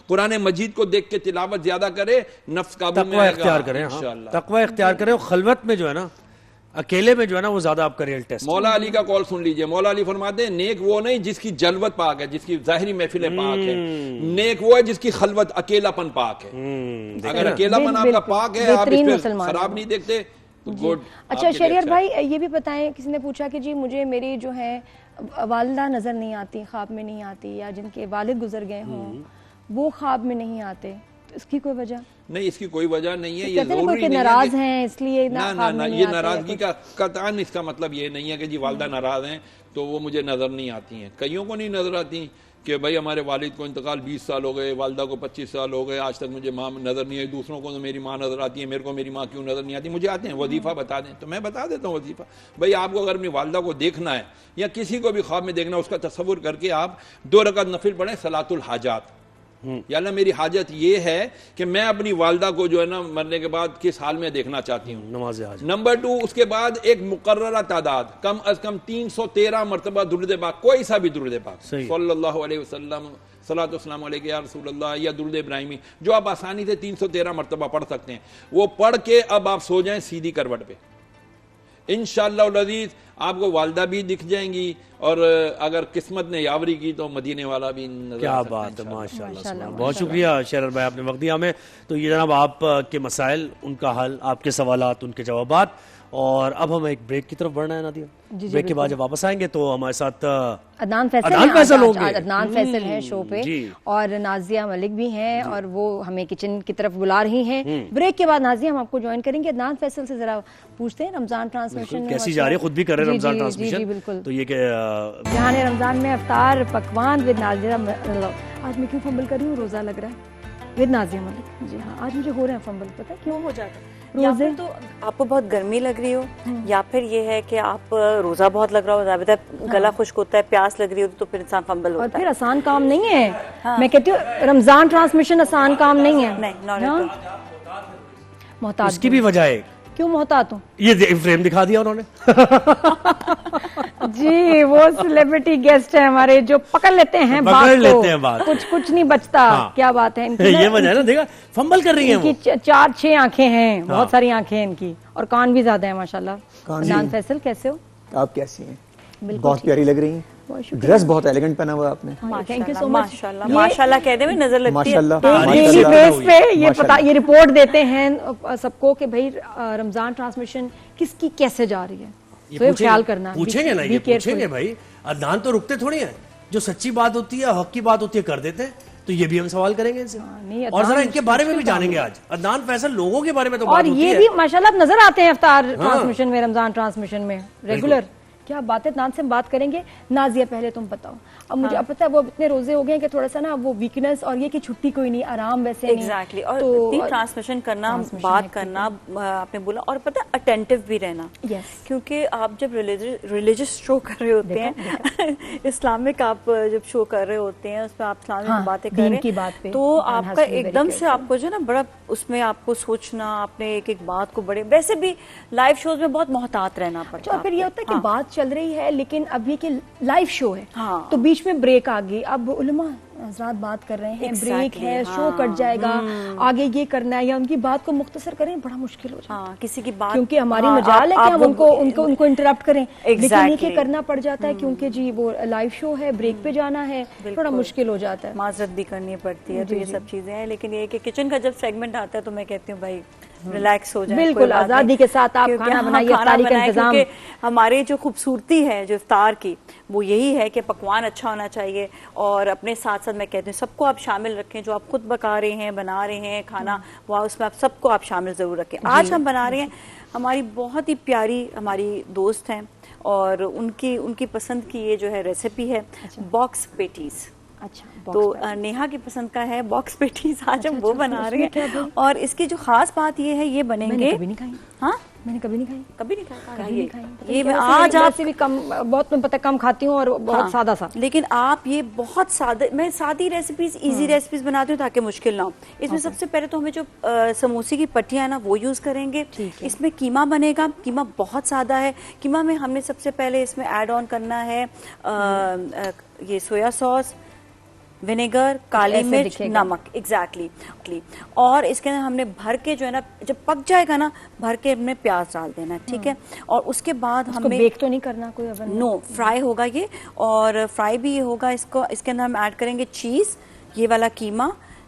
قرآن مجید کو دیکھ کے تلاوت زیادہ کرے، نفس قابو میں آئے گا اختیار کریں. تقوی اختیار کریں. خلوت میں جو ہے نا، اکیلے میں جو ہے نا، وہ زیادہ آپ کا ریئل ٹیسٹ. مولا علی کا قول سن لیجئے. مولا علی فرماتے ہیں نیک وہ نہیں جس کی جلوت پاک ہے، جس کی ظاہری محفلیں پاک ہے. نیک وہ ہے جس کی خلوت اکیلا پن پاک ہے. اگر اکیلا پن آپ کا پاک ہے، آپ اس پہ خراب نہیں دیکھتے، تو گڈ. اچھا شہریار بھائی یہ بھی بتائیں, کسی نے پوچھا کہ جی مجھے میری جو ہے والدہ نظر نہیں آتی, خواب میں نہیں آتی, یا جن کے والد گزر گئے ہوں وہ خواب میں نہیں آتے, تو اس کی کوئی وجہ نہیں؟ اس کی کوئی وجہ نہیں ہے. یہ ضروری نہیں ہے کہ ناراض ہیں اس لیے نہ, یہ ناراضگی کا قطعاً اس کا مطلب یہ نہیں ہے کہ جی والدہ ناراض ہیں تو وہ مجھے نظر نہیں آتی ہیں. کئیوں کو نہیں نظر آتی کہ بھائی ہمارے والد کو انتقال 20 سال ہو گئے, والدہ کو 25 سال ہو گئے, آج تک مجھے ماں نظر نہیں آئی. دوسروں کو تو میری ماں نظر آتی ہے, میرے کو میری ماں کیوں نظر نہیں آتی؟ مجھے آتے ہیں. وظیفہ بتا دیں تو میں بتا دیتا ہوں وظیفہ. بھائی آپ کو اگر اپنی والدہ کو دیکھنا ہے یا کسی کو بھی خواب میں دیکھنا ہے, اس کا تصور کر کے آپ 2 رکعت نفل پڑھیں صلاۃ الحاجات. یا اللہ میری حاجت یہ ہے کہ میں اپنی والدہ کو جو ہے نا مرنے کے بعد کس حال میں دیکھنا چاہتی ہوں. نماز حاجت. نمبر 2, اس کے بعد ایک مقررہ تعداد کم از کم 313 مرتبہ درود پاک, کوئی سا بھی درود پاک صلی اللہ علیہ وسلم, صلاۃ والسلام علیک یا رسول اللہ, یا درود ابراہیمی, جو آپ آسانی سے 313 مرتبہ پڑھ سکتے ہیں, وہ پڑھ کے اب آپ سو جائیں سیدھی کروٹ پہ. انشاءاللہ العزیز آپ کو والدہ بھی دکھ جائیں گی, اور اگر قسمت نے یاوری کی تو مدینے والا بھی نظر. کیا بات ہے, ماشاءاللہ. بہت شکریہ شہریار بھائی, آپ نے وقت دیا ہمیں. تو یہ جناب آپ کے مسائل, ان کا حل, آپ کے سوالات, ان کے جوابات. اور اب ہمیں ایک بریک کی طرف بڑھنا ہے نادیہ. بریک کے بعد جب واپس آئیں گے تو ہمارے ساتھ عدنان فیصل ہیں شو پہ, اور نازیہ ملک بھی ہیں, اور وہ ہمیں کچن کی طرف بلا رہی ہیں. بریک کے بعد نازیہ ہم آپ کو جوائن کریں گے. عدنان فیصل سے ذرا پوچھتے ہیں رمضان ٹرانسمیشن کیسی جا رہی ہے, خود بھی کر رہے ہیں رمضان ٹرانسمیشن. بالکل. تو یہ کہ جہاں رمضان میں افطار پکوان ود نازیہ. آج میں کیوں فمبل کر رہی ہوں, روزہ لگ رہا ہے ود نازیہ ملک. جی ہاں, آج مجھے ہو رہا ہے فمبل, پتہ کیوں ہو جاتا ہے؟ یا پھر تو آپ کو بہت گرمی لگ رہی ہو, یا پھر یہ ہے کہ آپ روزہ بہت لگ رہا ہو, ضابطہ گلا خشک ہوتا ہے, پیاس لگ رہی ہو, تو پھر انسان فمبل ہوتا ہے. اور پھر آسان کام نہیں ہے. میں کہتی ہوں رمضان ٹرانسمیشن آسان کام نہیں ہے. نہیں, محتاط. اس کی بھی وجہ ہے. کیوں محتاط ہوں؟ یہ فریم دکھا دیا انہوں نے. جی وہ سیلیبریٹی گیسٹ ہیں ہمارے جو پکڑ لیتے ہیں بات, کچھ نہیں بچتا. کیا بات ہے, یہ وجہ ہے نا, دیکھا فمبل کر رہی ہیں. 4-6 آنکھیں ہیں, بہت ساری آنکھیں ہیں ان کی, اور کان بھی زیادہ ہیں ماشاءاللہ. عدنان فیصل کیسے ہو آپ؟ کیسی ہیں؟ بہت پیاری لگ رہی ہیں. ڈریس بہت ایلیگنٹ پہنا ہوا آپ نے. تھینک یو سو مچ. ماشاءاللہ کہتے ہوئے نظر لگتی ہے. ڈیلی بیس پہ یہ رپورٹ دیتے ہیں سب کو کہ بھائی رمضان ٹرانسمیشن کس کی کیسے جا رہی ہے, تو خیال کرنا. پوچھیں گے نا, یہ پوچھیں گے بھائی. عدنان تو رکتے تھوڑی ہیں, جو سچی بات ہوتی ہے, حق کی بات ہوتی ہے, کر دیتے ہیں. تو یہ بھی ہم سوال کریں گے ان سے, اور ذرا ان کے بارے میں بھی جانیں گے آج. عدنان فیصل لوگوں کے بارے میں تو بات ہوتی ہے, اور یہ بھی ماشاءاللہ اب نظر آتے ہیں افطار ٹرانسمیشن میں, رمضان ٹرانسمیشن میں ریگولر. کیا بات ہے, عدنان سے ہم بات کریں گے. نازیہ پہلے تم بتاؤ. اب مجھے اب پتہ ہے وہ اتنے روزے ہو گئے کہ تھوڑا سا نا وہ ویکنس, اور یہ کہ چھٹی کوئی نہیں, آرام ویسے نہیں. ایگزیکٹلی. اور ٹرانسمیشن کرنا, بات کرنا, آپ نے بولا, اور پتہ اٹینٹو بھی رہنا, کیونکہ آپ جب ریلیجس شو کر رہے ہوتے ہیں, اسلامک آپ جب شو کر رہے ہوتے ہیں, اس میں آپ اسلامک باتیں کر رہے ہیں, تو آپ کا ایک دم سے آپ کو جو ہے نا بڑا اس میں آپ کو سوچنا, آپ نے ایک بات کو بڑے, ویسے بھی لائیو شوز میں بہت محتاط رہنا پڑتا ہے. اور پھر یہ ہوتا ہے کہ بات چل رہی ہے, لیکن اب یہ کہ لائیو شو ہے تو بیچ میں بریک آ گئی. اب علماء حضرات بات کر رہے ہیں, بریک ہے, شو کٹ جائے گا, آگے یہ کرنا ہے, یا ان کی بات کو مختصر کریں, بڑا مشکل ہو جاتا ہے. کسی کی بات, کیونکہ ہماری مجال ہے کہ ہم ان کو انٹرپٹ کریں, لیکن یہ کرنا پڑ جاتا ہے کیونکہ جی وہ لائیو شو ہے, بریک پہ جانا ہے, تھوڑا مشکل ہو جاتا ہے, معذرت بھی کرنی پڑتی ہے. تو یہ سب چیزیں ہیں, لیکن یہ کہ کچن کا جب سیگمنٹ آتا ہے تو میں کہتی ہوں بھائی ریلیکس ہو جائیں, بالکل آزادی کے ساتھ آپ کھانا بنائیے, افطاری کا انتظام. ہماری جو خوبصورتی ہے جو افطار کی, وہ یہی ہے کہ پکوان اچھا ہونا چاہیے, اور اپنے ساتھ ساتھ میں کہتی ہوں سب کو آپ شامل رکھیں, جو آپ خود پکا رہے ہیں, بنا رہے ہیں کھانا, وہ اس میں آپ سب کو آپ شامل ضرور رکھیں. آج ہم بنا رہے ہیں, ہماری بہت ہی پیاری ہماری دوست ہیں, اور ان کی پسند کی یہ جو ہے ریسیپی ہے باکس پیٹیز. اچھا, تو نیہا کی پسند کا ہے باکس پیٹیز, آج ہم وہ بنا رہے ہیں. اور اس کی جو خاص بات یہ ہے, یہ بنیں گے, ہاں میں نے کبھی نہیں کھائی, کبھی نہیں کھائی. یہ آج آپ سے بھی کم, بہت میں پتہ کم کھاتی ہوں, اور بہت سادہ سا. لیکن آپ یہ بہت سادہ, میں سادی ریسیپیز, ایزی ریسیپیز بناتی ہوں تاکہ مشکل نہ ہو. اس میں سب سے پہلے تو ہمیں جو سموسے کی پٹیاں ہیں نا وہ یوز کریں گے. اس میں قیمہ بنے گا, قیمہ بہت سادہ ہے. قیمہ میں ہم نے سب سے پہلے اس میں ایڈ آن کرنا ہے یہ سویا سوس, ونیگر, کالی مرچ, نمک. ایگزیکٹلی. اور اس کے اندر ہم نے بھر کے جو ہے نا, جب پک جائے گا نا, بھر کے ہم نے پیاز ڈال دینا ہے, ٹھیک ہے. اور اس کے بعد ہمیں بیک تو نہیں کرنا کوئی اوون, نو, فرائی ہوگا یہ, اور فرائی بھی یہ ہوگا. اس کے اندر ہم ایڈ کریں گے چیز, یہ والا قیمہ,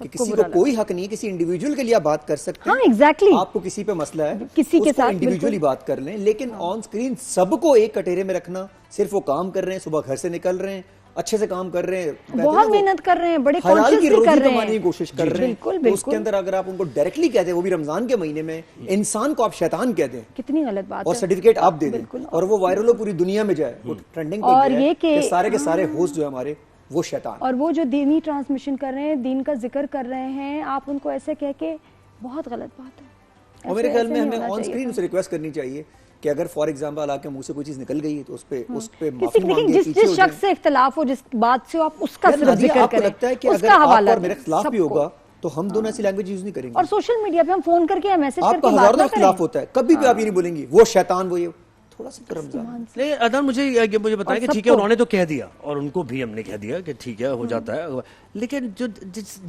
کہ کسی کو کوئی حق نہیں ہے, کسی انڈیویجول کے لیے آپ بات کر سکتے ہیں. ہاں ایگزیکٹلی, آپ کو کسی پہ مسئلہ ہے کسی کے ساتھ انڈیویجولی بات کر لیں, لیکن آن سکرین سب کو ایک کٹیرے میں رکھنا, صرف وہ کام کر رہے ہیں, صبح گھر سے نکل رہے ہیں, اچھے سے کام کر رہے ہیں, بہت محنت کر رہے ہیں, بڑے حلال کی روزی کر رہے کمانے کی ہیں, کوشش کر رہے ہیں, تو اس کے اندر اگر آپ ان کو ڈائریکٹلی کہتے ہیں, وہ بھی رمضان کے مہینے میں, انسان کو آپ شیطان کہتے ہیں, کتنی غلط بات ہے, اور سرٹیفکیٹ آپ دے دیں اور وہ وائرل ہو پوری دنیا میں جائے, وہ ٹرینڈنگ پہ جائے کہ سارے کے سارے ہوسٹ جو ہمارے وہ شیطان. اور وہ جو دینی ٹرانسمیشن کر رہے ہیں, دین کا ذکر کر رہے ہیں, آپ ان کو ایسے کہہ کے, بہت غلط بات ہے. اور میرے خیال میں ہمیں آن سکرین اسے ریکویسٹ کرنی چاہیے کہ اگر فار ایگزامپل آپ کے منہ سے کوئی چیز نکل گئی ہے تو اس پہ معافی مانگے, جس شخص سے اختلاف ہو, جس بات سے آپ اس کا صرف ذکر کریں. آپ کو لگتا ہے کہ اگر آپ اور میرا اختلاف بھی ہوگا تو ہم دونوں ایسی لینگویج یوز نہیں کریں گے, اور سوشل میڈیا پہ ہم فون کر کے میسج کر کے آپ کا ہزاروں اختلاف ہوتا ہے, کبھی بھی آپ یہ نہیں بولیں گی وہ شیطان وہ یہ, تھوڑا سا رمضان. نہیں عدنان, مجھے بتائیں کہ ٹھیک ہے انہوں نے تو کہہ دیا, اور ان کو بھی ہم نے کہہ دیا کہ ٹھیک ہے ہو جاتا ہے, لیکن جو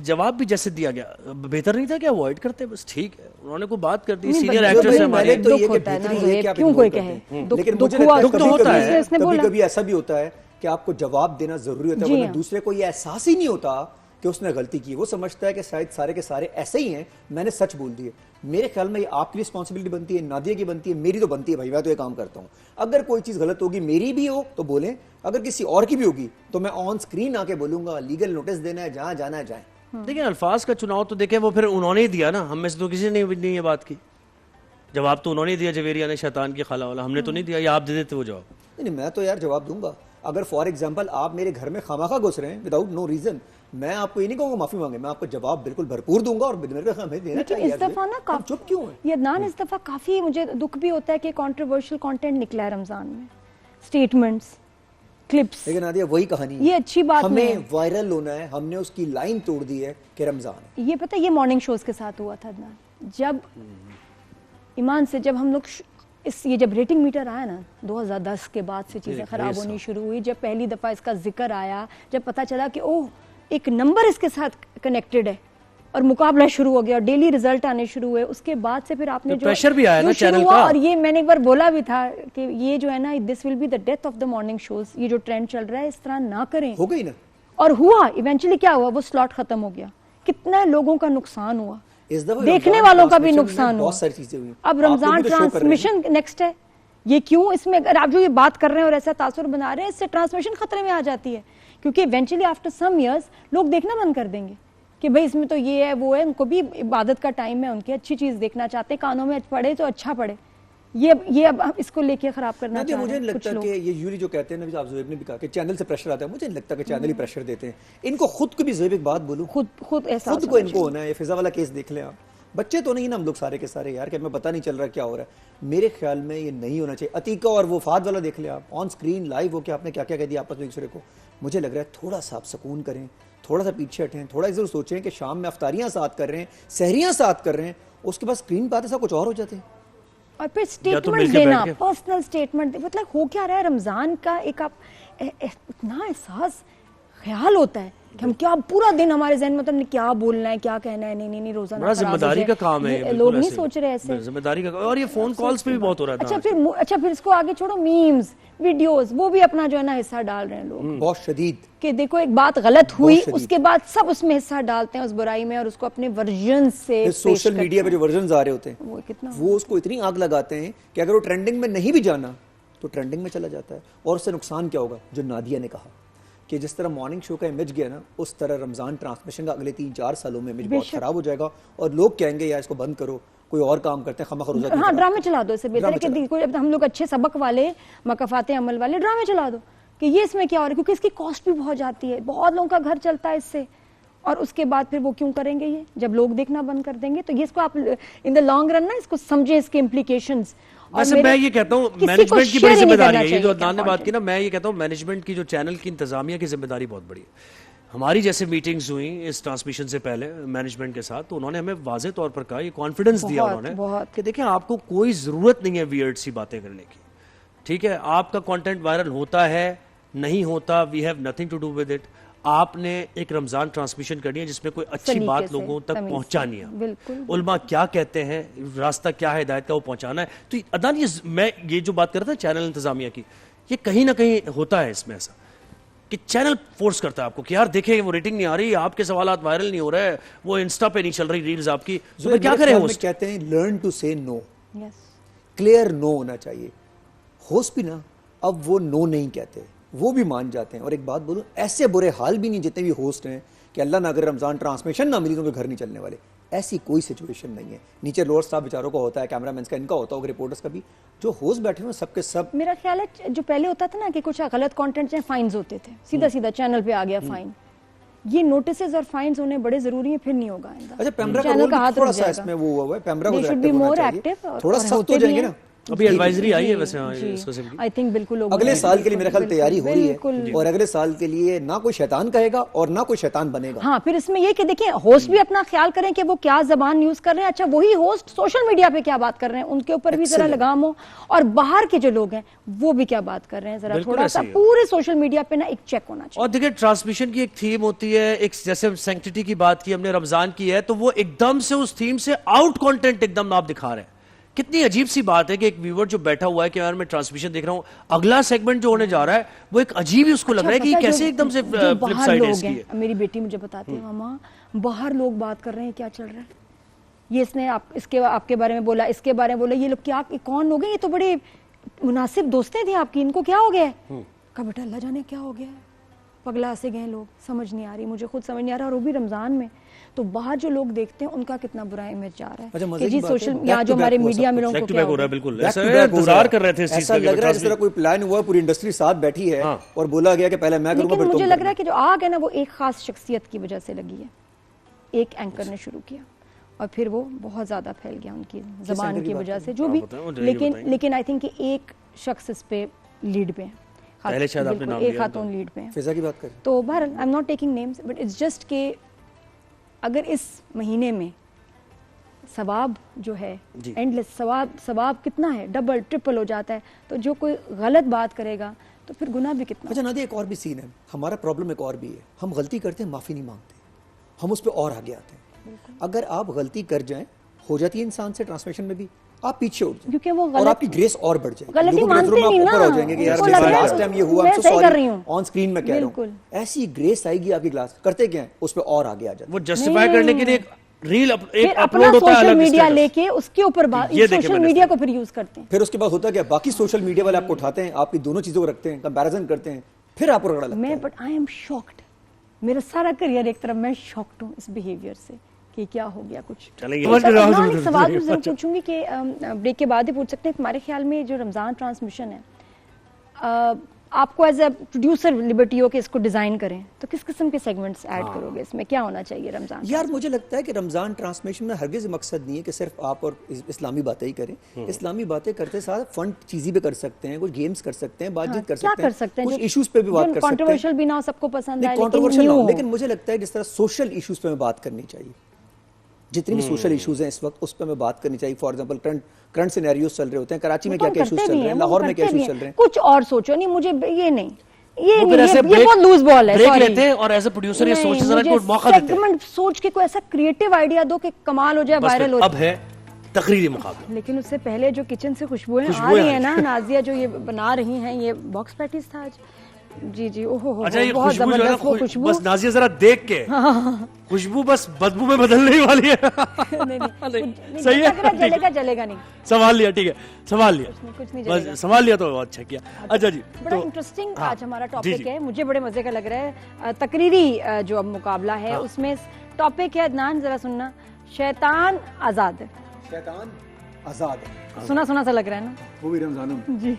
جواب بھی جیسے دیا گیا, بہتر نہیں تھا کہ اوائڈ کرتے, بس ٹھیک ہے انہوں نے کوئی بات کر دی, سینئر ایکٹرز ہیں ہمارے, کیوں کوئی کہے, لیکن مجھے لگتا ہے کبھی کبھی ایسا بھی ہوتا ہے کہ آپ کو جواب دینا ضروری ہوتا ہے, ورنہ دوسرے کو یہ احساس ہی نہیں ہوتا کہ اس نے غلطی کی, وہ سمجھتا ہے کہ شاید سارے کے سارے ایسے ہی ہیں, میں نے سچ بول دیے. میرے خیال میں یہ آپ کی رسپانسبلٹی بنتی ہے, نادیہ کی بنتی ہے, میری تو بنتی ہے بھائی, میں تو یہ کام کرتا ہوں. اگر کوئی چیز غلط ہوگی, میری بھی ہو تو بولیں, اگر کسی اور کی بھی ہوگی تو میں آن سکرین آ کے بولوں گا, لیگل نوٹس دینا ہے, جہاں جانا ہے جائیں. لیکن الفاظ کا چناؤ تو دیکھیں وہ پھر انہوں نے ہی دیا نا, ہم میں سے تو کسی نے نہیں یہ بات کی, جواب تو انہوں نے دیا, جویریہ نے شیطان کی خالہ والا, ہم نے تو نہیں دیا, یا آپ دے دیتے وہ جواب. نہیں, میں تو یار جواب دوں گا. اگر فار ایگزامپل آپ میرے گھر میں خامخواہ گھس رہے ہیں وداؤٹ نو ریزن, میں آپ کو یہ نہیں کہوں گا معافی مانگے, میں آپ کو جواب بالکل بھرپور دوں گا, اور ہمیں دینا چاہیے. اس دفعہ نا چپ کیوں ہے یہ عدنان, اس دفعہ کافی مجھے دکھ بھی ہوتا ہے کہ کنٹروورشل کنٹینٹ نکلا ہے رمضان میں, سٹیٹمنٹس, کلپس. لیکن نادیہ وہی کہانی ہے, یہ اچھی بات نہیں ہے, ہمیں وائرل ہونا ہے, ہم نے اس کی لائن توڑ دی ہے کہ رمضان ہے. یہ پتہ, یہ مارننگ شوز کے ساتھ ہوا تھا عدنان, جب ایمان سے جب ہم لوگ یہ جب ریٹنگ میٹر آیا نا 2010 کے بعد سے چیزیں خراب ہونی شروع ہوئی, جب پہلی دفعہ اس کا ذکر آیا, جب پتہ چلا کہ اوہ ایک نمبر اس کے ساتھ کنیکٹڈ ہے, اور مقابلہ شروع ہو گیا, اور ڈیلی ریزلٹ آنے شروع ہوئے, اس کے بعد سے پھر آپ نے جو پریشر بھی آیا نا چینل کا, اور یہ میں نے ایک بار بولا بھی تھا کہ یہ جو ہے نا, this will be the death of the morning shows, یہ جو ٹرینڈ چل رہا ہے اس طرح نہ کریں. ہو گئی نا, اور ہوا ایونچولی کیا ہوا, وہ سلاٹ ختم ہو گیا, کتنے لوگوں کا نقصان ہوا, دیکھنے والوں کا بھی نقصان ہوا. بہت ساری چیزیں ہوئی. اب رمضان ٹرانسمیشن نیکسٹ ہے, یہ کیوں, اس میں اگر آپ جو یہ بات کر رہے ہیں اور ایسا تاثر بنا رہے ہیں, اس سے ٹرانسمیشن خطرے میں آ جاتی ہے, کیونکہ ایونچولی آفٹر سم ایئرس لوگ دیکھنا بند کر دیں گے کہ بھائی اس میں تو یہ ہے وہ ہے, ان کو بھی عبادت کا ٹائم ہے, ان کی اچھی چیز دیکھنا چاہتے ہیں, کانوں میں پڑے تو اچھا پڑے, یہ اب اس کو لے کے خراب کرنا چاہتے ہیں. مجھے نہیں لگتا کہ یہ یولی جو کہتے ہیں نا, آپ زہیب نے بھی کہا کہ چینل سے پریشر آتا ہے, مجھے نہیں لگتا کہ چینل ہی پریشر دیتے ہیں. ان کو خود کو بھی, زہیب ایک بات بولوں, خود خود کو ان کو ہونا ہے. یہ فضا والا کیس دیکھ لیں آپ, بچے تو نہیں نا ہم لوگ سارے کے سارے یار, کہ ہمیں پتہ نہیں چل رہا کیا ہو رہا ہے. میرے خیال میں یہ نہیں ہونا چاہیے. عتیقہ اور وہ فہد والا دیکھ لیں آپ, آن سکرین لائیو ہو کے آپ نے کیا کیا کہہ دیا آپس میں ایک دوسرے کو. مجھے لگ رہا ہے تھوڑا سا آپ سکون کریں, تھوڑا سا پیچھے ہٹیں, تھوڑا ضرور سوچیں کہ شام میں افطاریاں ساتھ کر رہے ہیں, سحریاں ساتھ کر رہے ہیں, اس کے بعد اسکرین پہ آتے سا کچھ اور ہو جاتے ہیں. اور پھر سٹیٹمنٹ دینا, پرسنل سٹیٹمنٹ, مطلب ہو کیا رہا ہے, رمضان کا ایک آپ اتنا احساس خیال ہوتا ہے کہ ہم کیا پورا دن ہمارے ذہن میں تو کیا بولنا ہے, کیا کہنا ہے, نہیں روزانہ ذمہ داری کا کام ہے, لوگ نہیں سوچ رہے ایسے, ذمہ داری کا, اور یہ فون کالز پہ بھی بہت ہو رہا تھا. اچھا پھر اس کو آگے چھوڑو, میمز, ویڈیوز, وہ بھی اپنا جو ہے نا حصہ ڈال رہے ہیں لوگ, بہت شدید, کہ دیکھو ایک بات غلط ہوئی, اس کے بعد سب اس میں حصہ ڈالتے ہیں اس برائی میں, اور اس کو اپنے ورژن سے سوشل میڈیا پہ جو ورژنز آ رہے ہوتے ہیں وہ اس کو اتنی آگ لگاتے ہیں کہ اگر وہ ٹرینڈنگ میں نہیں بھی جانا تو ٹرینڈنگ میں چلا جاتا ہے. اور اس سے نقصان کیا ہوگا, جو نادیہ نے کہا کہ جس طرح مارننگ شو کا امیج گیا نا, اس طرح رمضان ٹرانسمیشن کا اگلے 3-4 سالوں میں امیج بہت خراب ہو جائے گا, اور لوگ کہیں گے یار اس کو بند کرو, کوئی اور کام کرتے ہیں, خامخواہ روزہ. ہاں ڈرامے چلا دو, اس سے بہتر ہے کہ کوئی ہم لوگ اچھے سبق والے, مکافات عمل والے ڈرامے چلا دو کہ یہ اس میں کیا ہو رہا ہے, کیونکہ اس کی کاسٹ بھی بہت جاتی ہے, بہت لوگوں کا گھر چلتا ہے اس سے, اور اس کے بعد پھر وہ کیوں کریں گے, یہ جب لوگ دیکھنا بند کر دیں گے. تو یہ اس کو آپ ان دا لانگ رن نا اس کو سمجھیں, اس کے امپلیکیشنز. ویسے میں یہ کہتا ہوں مینجمنٹ کی بڑی ذمہ داری ہے, یہ جو عدنان نے بات کی نا, میں یہ کہتا ہوں مینجمنٹ کی, جو چینل کی انتظامیہ کی ذمہ داری بہت بڑی ہے. ہماری جیسے میٹنگز ہوئیں اس ٹرانسمیشن سے پہلے مینجمنٹ کے ساتھ, تو انہوں نے ہمیں واضح طور پر کہا, یہ کانفیڈنس دیا انہوں نے کہ دیکھیں آپ کو کوئی ضرورت نہیں ہے ویئرڈ سی باتیں کرنے کی, ٹھیک ہے, آپ کا کنٹینٹ وائرل ہوتا ہے نہیں ہوتا, we have nothing to do with it. آپ نے ایک رمضان ٹرانسمیشن کرنی ہے جس میں کوئی اچھی بات لوگوں تک پہنچانی ہے, علماء کیا کہتے ہیں, راستہ کیا ہے ہدایت کا, وہ پہنچانا ہے. تو عدنان میں یہ جو بات کر رہا تھا چینل انتظامیہ کی, یہ کہیں نہ کہیں ہوتا ہے اس میں ایسا کہ چینل فورس کرتا ہے آپ کو کہ یار دیکھیں وہ ریٹنگ نہیں آ رہی, آپ کے سوالات وائرل نہیں ہو رہے, وہ انسٹا پہ نہیں چل رہی ریلز آپ کی, تو پھر کیا کریں ہوسٹ؟ کہتے ہیں لرن ٹو سے نو, کلیئر نو ہونا چاہیے. ہوسٹ بھی نا اب وہ نو نہیں کہتے, وہ بھی مان جاتے ہیں. اور ایک بات بولوں, ایسے برے حال بھی نہیں جتنے بھی ہوسٹ ہیں کہ اللہ نہ اگر رمضان ٹرانسمیشن نہ ملی تو ان کے گھر نہیں چلنے والے, ایسی کوئی سچویشن نہیں ہے. نیچے لوور سٹاف بیچاروں کا ہوتا ہے, کیمرہ مینس کا ان کا ہوتا ہوگا, رپورٹرز کا بھی. جو ہوسٹ بیٹھے ہوئے سب کے سب, میرا خیال ہے جو پہلے ہوتا تھا نا کہ کچھ غلط کانٹینٹ سے فائنز ہوتے تھے, سیدھا سیدھا چینل پہ آ گیا فائن. یہ نوٹسز اور فائنز ہونے بڑے ضروری ہیں, پھر نہیں ہوگا. اچھا پیمرا کا رول تھوڑا سا اس میں وہ ہوا ہے, پیمرا کو تھوڑا سخت ہو جائیں گے نا. ابھی ایڈوائزری آئی ہے ویسے اس قسم کی, آئی تھنک بالکل اگلے سال کے لیے میرا خیال تیاری ہو رہی ہے, اور اگلے سال کے لیے نہ کوئی شیطان کہے گا اور نہ کوئی شیطان بنے گا. ہاں پھر اس میں یہ کہ دیکھیں ہوسٹ بھی اپنا خیال کریں کہ وہ کیا زبان یوز کر رہے ہیں. اچھا وہی ہوسٹ سوشل میڈیا پہ کیا بات کر رہے ہیں, ان کے اوپر بھی ذرا لگام ہو, اور باہر کے جو لوگ ہیں وہ بھی کیا بات کر رہے ہیں, ذرا تھوڑا سا پورے سوشل میڈیا پہ نا ایک چیک ہونا چاہیے. اور دیکھیں ٹرانسمیشن کی ایک تھیم ہوتی ہے, ایک جیسے سینکٹیٹی کی بات کی ہم نے رمضان کی ہے, تو وہ ایک دم سے اس تھیم سے آؤٹ کانٹینٹ ایک دم آپ دکھا رہے ہیں. کتنی عجیب سی بات ہے کہ ایک ویور جو بیٹھا ہوا ہے کہ یار میں ٹرانسمیشن دیکھ رہا ہوں, اگلا سیگمنٹ جو ہونے جا رہا ہے وہ ایک عجیب ہی اس کو لگ رہا ہے کہ یہ کیسے ایک دم سے فلپ سائڈ ہے اس کی. میری بیٹی مجھے بتاتی ہے ماما باہر لوگ بات کر رہے ہیں, کیا چل رہا ہے, یہ اس نے آپ کے بارے میں بولا, اس کے بارے میں بولا, یہ لوگ کیا کون لوگ ہیں, یہ تو بڑے مناسب دوستیں تھیں آپ کی, ان کو کیا ہو گیا ہے. کہا بیٹا اللہ جانے کیا ہو گیا ہے, پگلا سے گئے لوگ, سمجھ نہیں آ رہی, مجھے خود سمجھ نہیں آ رہا. اور وہ بھی رمضان میں, تو باہر جو لوگ دیکھتے ہیں ان کا کتنا برا امیج جا رہا ہے کہ جی سوشل یہاں جو ہمارے میڈیا میں لوگوں کو کیا ہو رہا ہے. بالکل انتظار کر رہے تھے اس چیز کا, ایسا لگ رہا ہے جس طرح کوئی پلان ہوا, پوری انڈسٹری ساتھ بیٹھی ہے اور بولا گیا کہ پہلے میں کروں گا پھر تم. مجھے لگ رہا ہے کہ جو آگ ہے نا وہ ایک خاص شخصیت کی وجہ سے لگی ہے, ایک اینکر نے شروع کیا اور پھر وہ بہت زیادہ پھیل گیا ان کی زبان کی وجہ سے جو بھی, لیکن آئی تھنک کہ ایک شخص اس پہ لیڈ پہ ہے, ایک خاتون لیڈ پہ ہیں. فضا کی بات کریں تو بہرحال I am not taking names, but it's just کہ اگر اس مہینے میں ثواب جو ہے اینڈ لیس ثواب کتنا ہے, ڈبل ٹرپل ہو جاتا ہے, تو جو کوئی غلط بات کرے گا تو پھر گناہ بھی کتنا. اچھا نادیہ ایک اور بھی سین ہے, ہمارا پرابلم ایک اور بھی ہے, ہم غلطی کرتے ہیں معافی نہیں مانگتے, ہم اس پہ اور آگے آتے ہیں. اگر آپ غلطی کر جائیں, ہو جاتی ہے انسان سے ٹرانسمیشن میں بھی, آپ پیچھے اٹھ جائیں کیونکہ وہ اور آپ کی گریس اور بڑھ جائے گی, غلطی مانتے نہیں نا, ہو جائیں گے کہ یار لاسٹ ٹائم یہ ہوا, میں صحیح کر رہی ہوں, آن اسکرین میں کہہ رہا ہوں, ایسی گریس آئے گی آپ کی کلاس, کرتے کیا ہیں اس پہ اور آگے آ جاتے ہیں. وہ جسٹیفائی کرنے کے لیے ایک ریل اپنا سوشل میڈیا لے کے اس کے اوپر سوشل میڈیا کو پھر یوز کرتے ہیں. پھر اس کے بعد ہوتا ہے کہ باقی سوشل میڈیا والے آپ کو اٹھاتے ہیں, آپ کی دونوں چیزوں کو رکھتے ہیں, کمپیریزن کرتے ہیں, پھر آپ کو رگڑا لگتا ہے. میں بٹ آئی ایم شاکڈ, میرا سارا کریئر ایک طرف میں شاکڈ ہوں اس بیہیویئر سے کہ کیا ہو گیا کچھ. سوال ضرور پوچھوں گی کہ بریک کے بعد ہی پوچھ سکتے ہیں. ہمارے خیال میں جو رمضان ٹرانسمیشن ہے, آپ کو ایز اے پروڈیوسر لبرٹی ہو کہ اس کو ڈیزائن کریں, تو کس قسم کے سیگمنٹس ایڈ کرو گے اس میں, کیا ہونا چاہیے رمضان؟ یار مجھے لگتا ہے کہ رمضان ٹرانسمیشن میں ہرگز مقصد نہیں ہے کہ صرف آپ اور اسلامی باتیں ہی کریں. اسلامی باتیں کرتے ساتھ فن چیزیں بھی کر سکتے ہیں, کچھ گیمز کر سکتے ہیں, بات چیت کر سکتے ہیں, کچھ ایشوز پہ بھی بات کر سکتے ہیں, کنٹروورشل بھی نہ ہو, سب کو پسند آئے, کنٹروورشل نہ ہو, لیکن مجھے لگتا ہے جس طرح سوشل ایشوز پہ بات کرنی چاہیے, جتنی بھی سوشل ایشوز ہیں اس وقت اس پہ میں بات کرنی چاہیے. فار ایگزامپل کرنٹ سینیریوز چل رہے ہوتے ہیں, کراچی میں کیا کیا ایشوز چل رہے ہیں, لاہور میں کیا ایشوز چل رہے ہیں, کچھ اور سوچو. نہیں مجھے یہ نہیں, یہ بہت لوز بال ہے, بریک لیتے ہیں اور ایز اے پروڈیوسر یہ سوچ ذرا کوئی موقع دیتے ہیں, سوچ کے کوئی ایسا کریٹو آئیڈیا دو کہ کمال ہو جائے, وائرل ہو جائے. اب ہے تقریری مقابلہ, لیکن اس سے پہلے جو کچن سے خوشبوئیں آ رہی ہیں نا, نازیہ جو یہ بنا رہی ہیں, یہ باکس پیٹیز تھا آج. جی جی, اچھا یہ خوشبو جو ہے نا, بس نازیہ ذرا دیکھ کے خوشبو بس بدبو میں بدلنے والی ہے. صحیح ہے, جلے گا نہیں, سوال لیا, ٹھیک ہے سوال لیا, بس سوال لیا تو اچھا کیا. اچھا جی, بڑا انٹرسٹنگ آج ہمارا ٹاپک ہے, مجھے بڑے مزے کا لگ رہا ہے. تقریری جو اب مقابلہ ہے اس میں ٹاپک ہے, عدنان ذرا سننا, شیطان آزاد ہے. شیطان آزاد ہے, سنا سنا سا لگ رہا ہے نا, وہ بھی رمضانوں میں. جی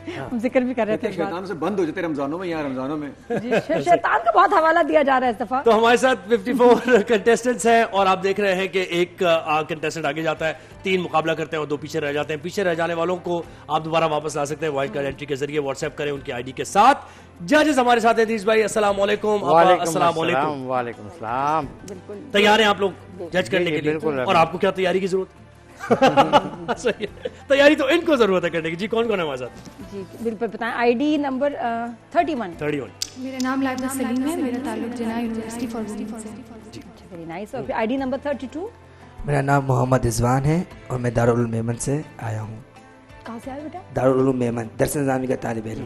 ہم ذکر بھی کر رہے تھے, شیطان سے بند ہو جاتے رمضانوں میں, یہاں رمضانوں میں جی شیطان کا بہت حوالہ دیا جا رہا ہے اس دفعہ. تو ہمارے ساتھ 54 کنٹیسٹنٹس ہیں اور آپ دیکھ رہے ہیں کہ ایک کنٹیسٹنٹ آگے جاتا ہے, 3 مقابلہ کرتے ہیں اور 2 پیچھے رہ جاتے ہیں. پیچھے رہ جانے والوں کو آپ دوبارہ واپس لا سکتے ہیں وائلڈ کارڈ انٹری کے ذریعے, واٹس ایپ کریں ان کی آئی ڈی کے ساتھ. ججز ہمارے ساتھ ہیں, ادریس بھائی السلام علیکم. السلام علیکم. وعلیکم السلام. بالکل تیار ہیں آپ لوگ جج کرنے کے لیے, اور آپ کو کیا تیاری کی ضرورت ہے؟ تیاری تو ان کو ضرورت ہے کرنے کی. جی کون کون ہے ہمارے ساتھ؟ جی بالکل بتائیں. I D number 31. میرا نام لائبہ سلیم ہے, میرا تعلق جناح یونیورسٹی فارزون سے. جی ویری نائس. اور آئی ڈی نمبر 32. میرا نام محمد رضوان ہے اور میں دارالعلوم میمن سے آیا ہوں. کہاں سے آئے بیٹا؟ دارالعلوم میمن, درس نظامی کا طالب علم.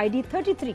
ID 33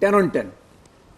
10 on 10।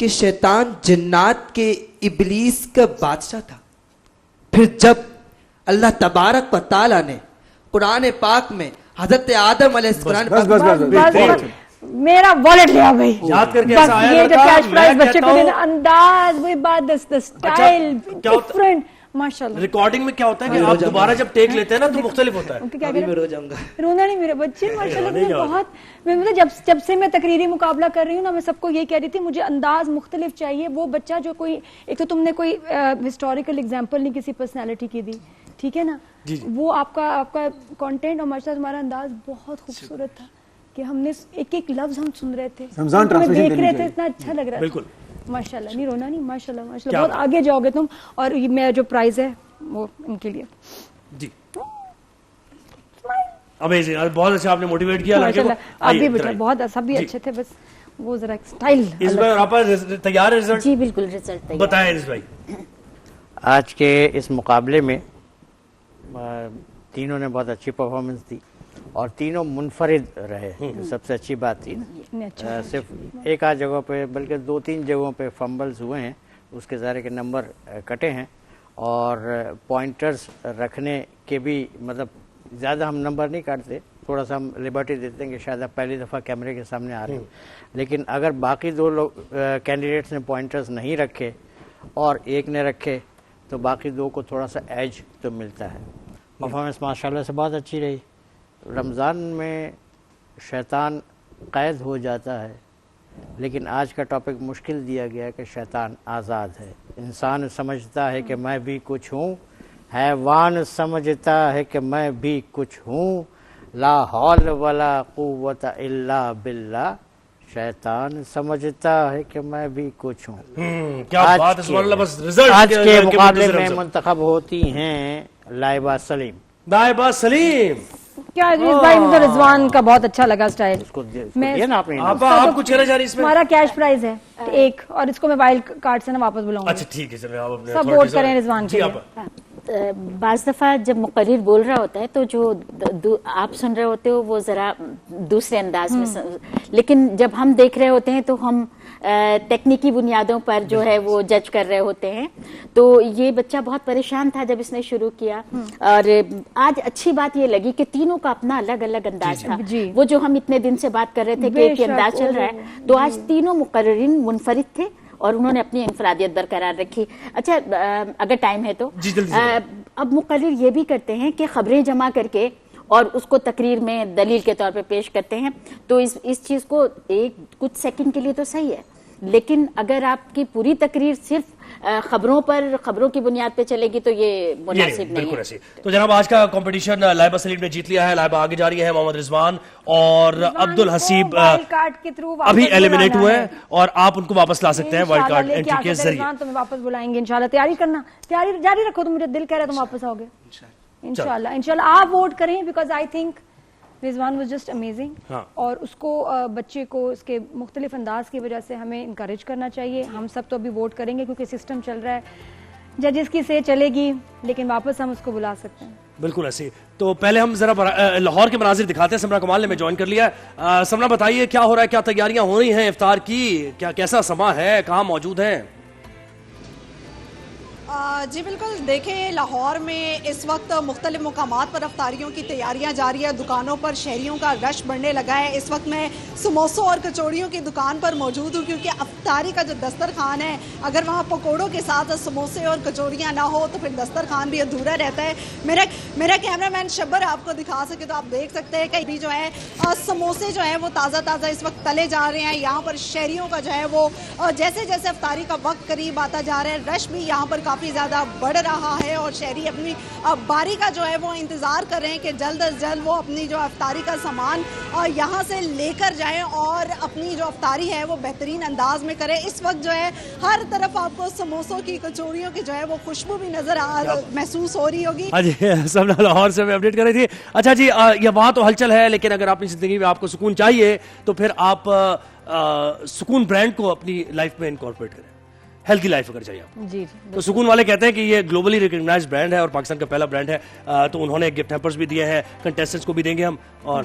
کہ شیطان جنات کے ابلیس کا بادشاہ تھا. پھر جب اللہ تبارک و تعالیٰ نے قرآن پاک میں حضرت آدم علیہ السلام میرا والٹ لیا بھائی یاد کر کے بس ایسا آیا یہ جو لڑکا، کیش میں پرائز بچے کہتا کو ہوں- دینا انداز وہی بات سٹائل کیا ہوتا- ڈفرنٹ ماشاءاللہ. ریکارڈنگ میں کیا ہوتا ہے کہ آپ دوبارہ جب ٹیک لیتے ہیں نا تو مختلف ہوتا ہے. کیا ابھی میں رو جاؤں گا. رونا نہیں میرے بچے ماشاءاللہ مجھے بہت میں مطلب جب سے میں تقریری مقابلہ کر رہی ہوں نا میں سب کو یہ کہہ رہی تھی مجھے انداز مختلف چاہیے. وہ بچہ جو کوئی ایک تو تم نے کوئی ہسٹوریکل ایگزامپل نہیں کسی پرسنالٹی کی دی ٹھیک ہے نا وہ آپ کا کانٹینٹ اور ماشاءاللہ تمہارا انداز بہت خوبصورت تھا کہ ہم نے ایک ایک لفظ ہم سن رہے تھے دیکھ رہے تھے اتنا اچھا لگ رہا تھا. بالکل ماشاءاللہ نہیں رونا نہیں ماشاءاللہ ماشاءاللہ بہت آگے جاؤ گے تم. اور یہ میرا جو پرائز ہے وہ ان کے لیے جی امیزنگ بہت اچھا آپ نے موٹیویٹ کیا لڑکے کو. آپ بھی بیٹا بہت سب بھی اچھے تھے بس وہ ذرا سٹائل. اس بار آپ تیار ہے رزلٹ؟ جی بالکل رزلٹ تیار. بتائیں اس بھائی. آج کے اس مقابلے میں تینوں نے بہت اچھی پرفارمنس دی اور تینوں منفرد رہے جو سب سے اچھی بات تھی نا. صرف ایک آدھ جگہ پہ بلکہ 2-3 جگہوں پہ فمبلز ہوئے ہیں اس کے ظاہر کے نمبر کٹے ہیں اور پوائنٹرز رکھنے کے بھی مطلب زیادہ ہم نمبر نہیں کاٹتے تھوڑا سا ہم لبرٹی دیتے ہیں کہ شاید آپ پہلی دفعہ کیمرے کے سامنے آ رہے ہیں لیکن اگر باقی 2 لوگ کینڈیڈیٹس نے پوائنٹرز نہیں رکھے اور ایک نے رکھے تو باقی 2 کو تھوڑا سا ایج تو ملتا ہے. پرفارمنس ماشاءاللہ سے بہت اچھی رہی. رمضان میں شیطان قید ہو جاتا ہے لیکن آج کا ٹاپک مشکل دیا گیا ہے کہ شیطان آزاد ہے. انسان سمجھتا ہے کہ میں بھی کچھ ہوں حیوان سمجھتا ہے کہ میں بھی کچھ ہوں لا حول ولا قوت الا باللہ شیطان سمجھتا ہے کہ میں بھی کچھ ہوں. کیا بات ہے سبحان اللہ. بس رزلٹ آج کے مقابلے میں منتخب ہوتی ہیں لائبہ سلیم. لائبہ سلیم کیا عزیز بھائی مجھے رضوان کا بہت اچھا لگا سٹائل. آپ کچھ کہنا چاہ رہی اس میں؟ ہمارا کیش پرائز ہے ایک اور اس کو میں وائلڈ کارڈ سے نا واپس بلاؤں گا. اچھا ٹھیک ہے چلیں سب ووٹ کریں رضوان کے لیے. بعض دفعہ جب مقرر بول رہا ہوتا ہے تو جو آپ سن رہے ہوتے ہو وہ ذرا دوسرے انداز میں لیکن جب ہم دیکھ رہے ہوتے ہیں تو ہم ٹیکنیکی بنیادوں پر جو ہے وہ جج کر رہے ہوتے ہیں. تو یہ بچہ بہت پریشان تھا جب اس نے شروع کیا اور آج اچھی بات یہ لگی کہ تینوں کا اپنا الگ الگ انداز تھا. وہ جو ہم اتنے دن سے بات کر رہے تھے کہ ایک انداز چل رہا ہے تو آج تینوں مقررین منفرد تھے اور انہوں نے اپنی انفرادیت برقرار رکھی. اچھا اگر ٹائم ہے تو اب مقرر یہ بھی کرتے ہیں کہ خبریں جمع کر کے اور اس کو تقریر میں دلیل کے طور پہ پیش کرتے ہیں تو اس چیز کو کچھ سیکنڈ کے لیے تو صحیح ہے لیکن اگر آپ کی پوری تقریر صرف خبروں کی بنیاد پہ چلے گی تو یہ مناسب نہیں ہے. تو جناب آج کا کمپٹیشن لائبہ سلیم نے جیت لیا ہے. لائبہ آگے جا رہی ہے. محمد رضوان اور عبد الحسیب ابھی ایلیمنیٹ ہوئے ہیں اور آپ ان کو واپس لا سکتے ہیں وائلڈ کارڈ انٹری کے ذریعے. تمہیں واپس بلائیں گے انشاءاللہ. تیاری کرنا تیاری جاری رکھو. تو مجھے دل کہہ رہا ہے تم واپس آؤ گے انشاءاللہ. آپ ووٹ کریں because I think Rizwan was just amazing اور اس کو بچے کو اس کے مختلف انداز کی وجہ سے ہمیں انکریج کرنا چاہیے. ہم سب تو ابھی ووٹ کریں گے کیونکہ سسٹم چل رہا ہے. ججز کی سے چلے گی لیکن واپس ہم اس کو بلا سکتے ہیں. بالکل ایسے. تو پہلے ہم ذرا لاہور کے مناظر دکھاتے ہیں. سمرا کمال نے میں جوائن کر لیا ہے. سمرا بتائیے کیا ہو رہا ہے, کیا تیاریاں ہو رہی ہیں افطار کی, کیسا سما ہے, کہاں موجود ہیں؟ جی بالکل دیکھیں لاہور میں اس وقت مختلف مقامات پر افطاریوں کی تیاریاں جاری ہیں. دکانوں پر شہریوں کا رش بڑھنے لگا ہے. اس وقت میں سموسوں اور کچوڑیوں کی دکان پر موجود ہوں کیونکہ افطاری کا جو دسترخوان ہے اگر وہاں پکوڑوں کے ساتھ سموسے اور کچوڑیاں نہ ہو تو پھر دسترخوان بھی ادھورا رہتا ہے. میرا کیمرہ مین شبر آپ کو دکھا سکے تو آپ دیکھ سکتے ہیں کہ ابھی جو ہے سموسے جو ہیں وہ تازہ اس وقت تلے جا رہے ہیں. یہاں پر شہریوں کا جو ہے وہ جیسے جیسے افطاری کا وقت قریب آتا جا رہا ہے رش بھی یہاں پر کافی زیادہ بڑھ رہا ہے اور شہری اپنی باری کا جو ہے وہ انتظار کر رہے ہیں کہ جلد از جلد وہ اپنی جو افطاری کا سامان یہاں سے لے کر جائیں اور اپنی جو افطاری ہے وہ بہترین انداز میں کریں. اس وقت جو ہے ہر طرف آپ کو سموسوں کی کچوڑیوں کی جو ہے وہ خوشبو بھی محسوس ہو رہی ہوگی. سب لاہور سے اپڈیٹ کر رہی تھی. اچھا جی یہ وہاں تو ہلچل ہے لیکن اگر اپنی زندگی میں آپ کو سکون چاہیے تو پھر آپ سکون برانڈ کو اپنی لائف میں انکارپوریٹ کریں. ہیلتھی لائف اگر چاہیے آپ تو سکون والے کہتے ہیں کہ یہ گلوبلی ریکگنائزڈ برانڈ ہے اور پاکستان کا پہلا برانڈ ہے. تو انہوں نے گفٹ ہیمپرز بھی دیے ہیں, کنٹیسٹنٹس کو بھی دیں گے ہم, اور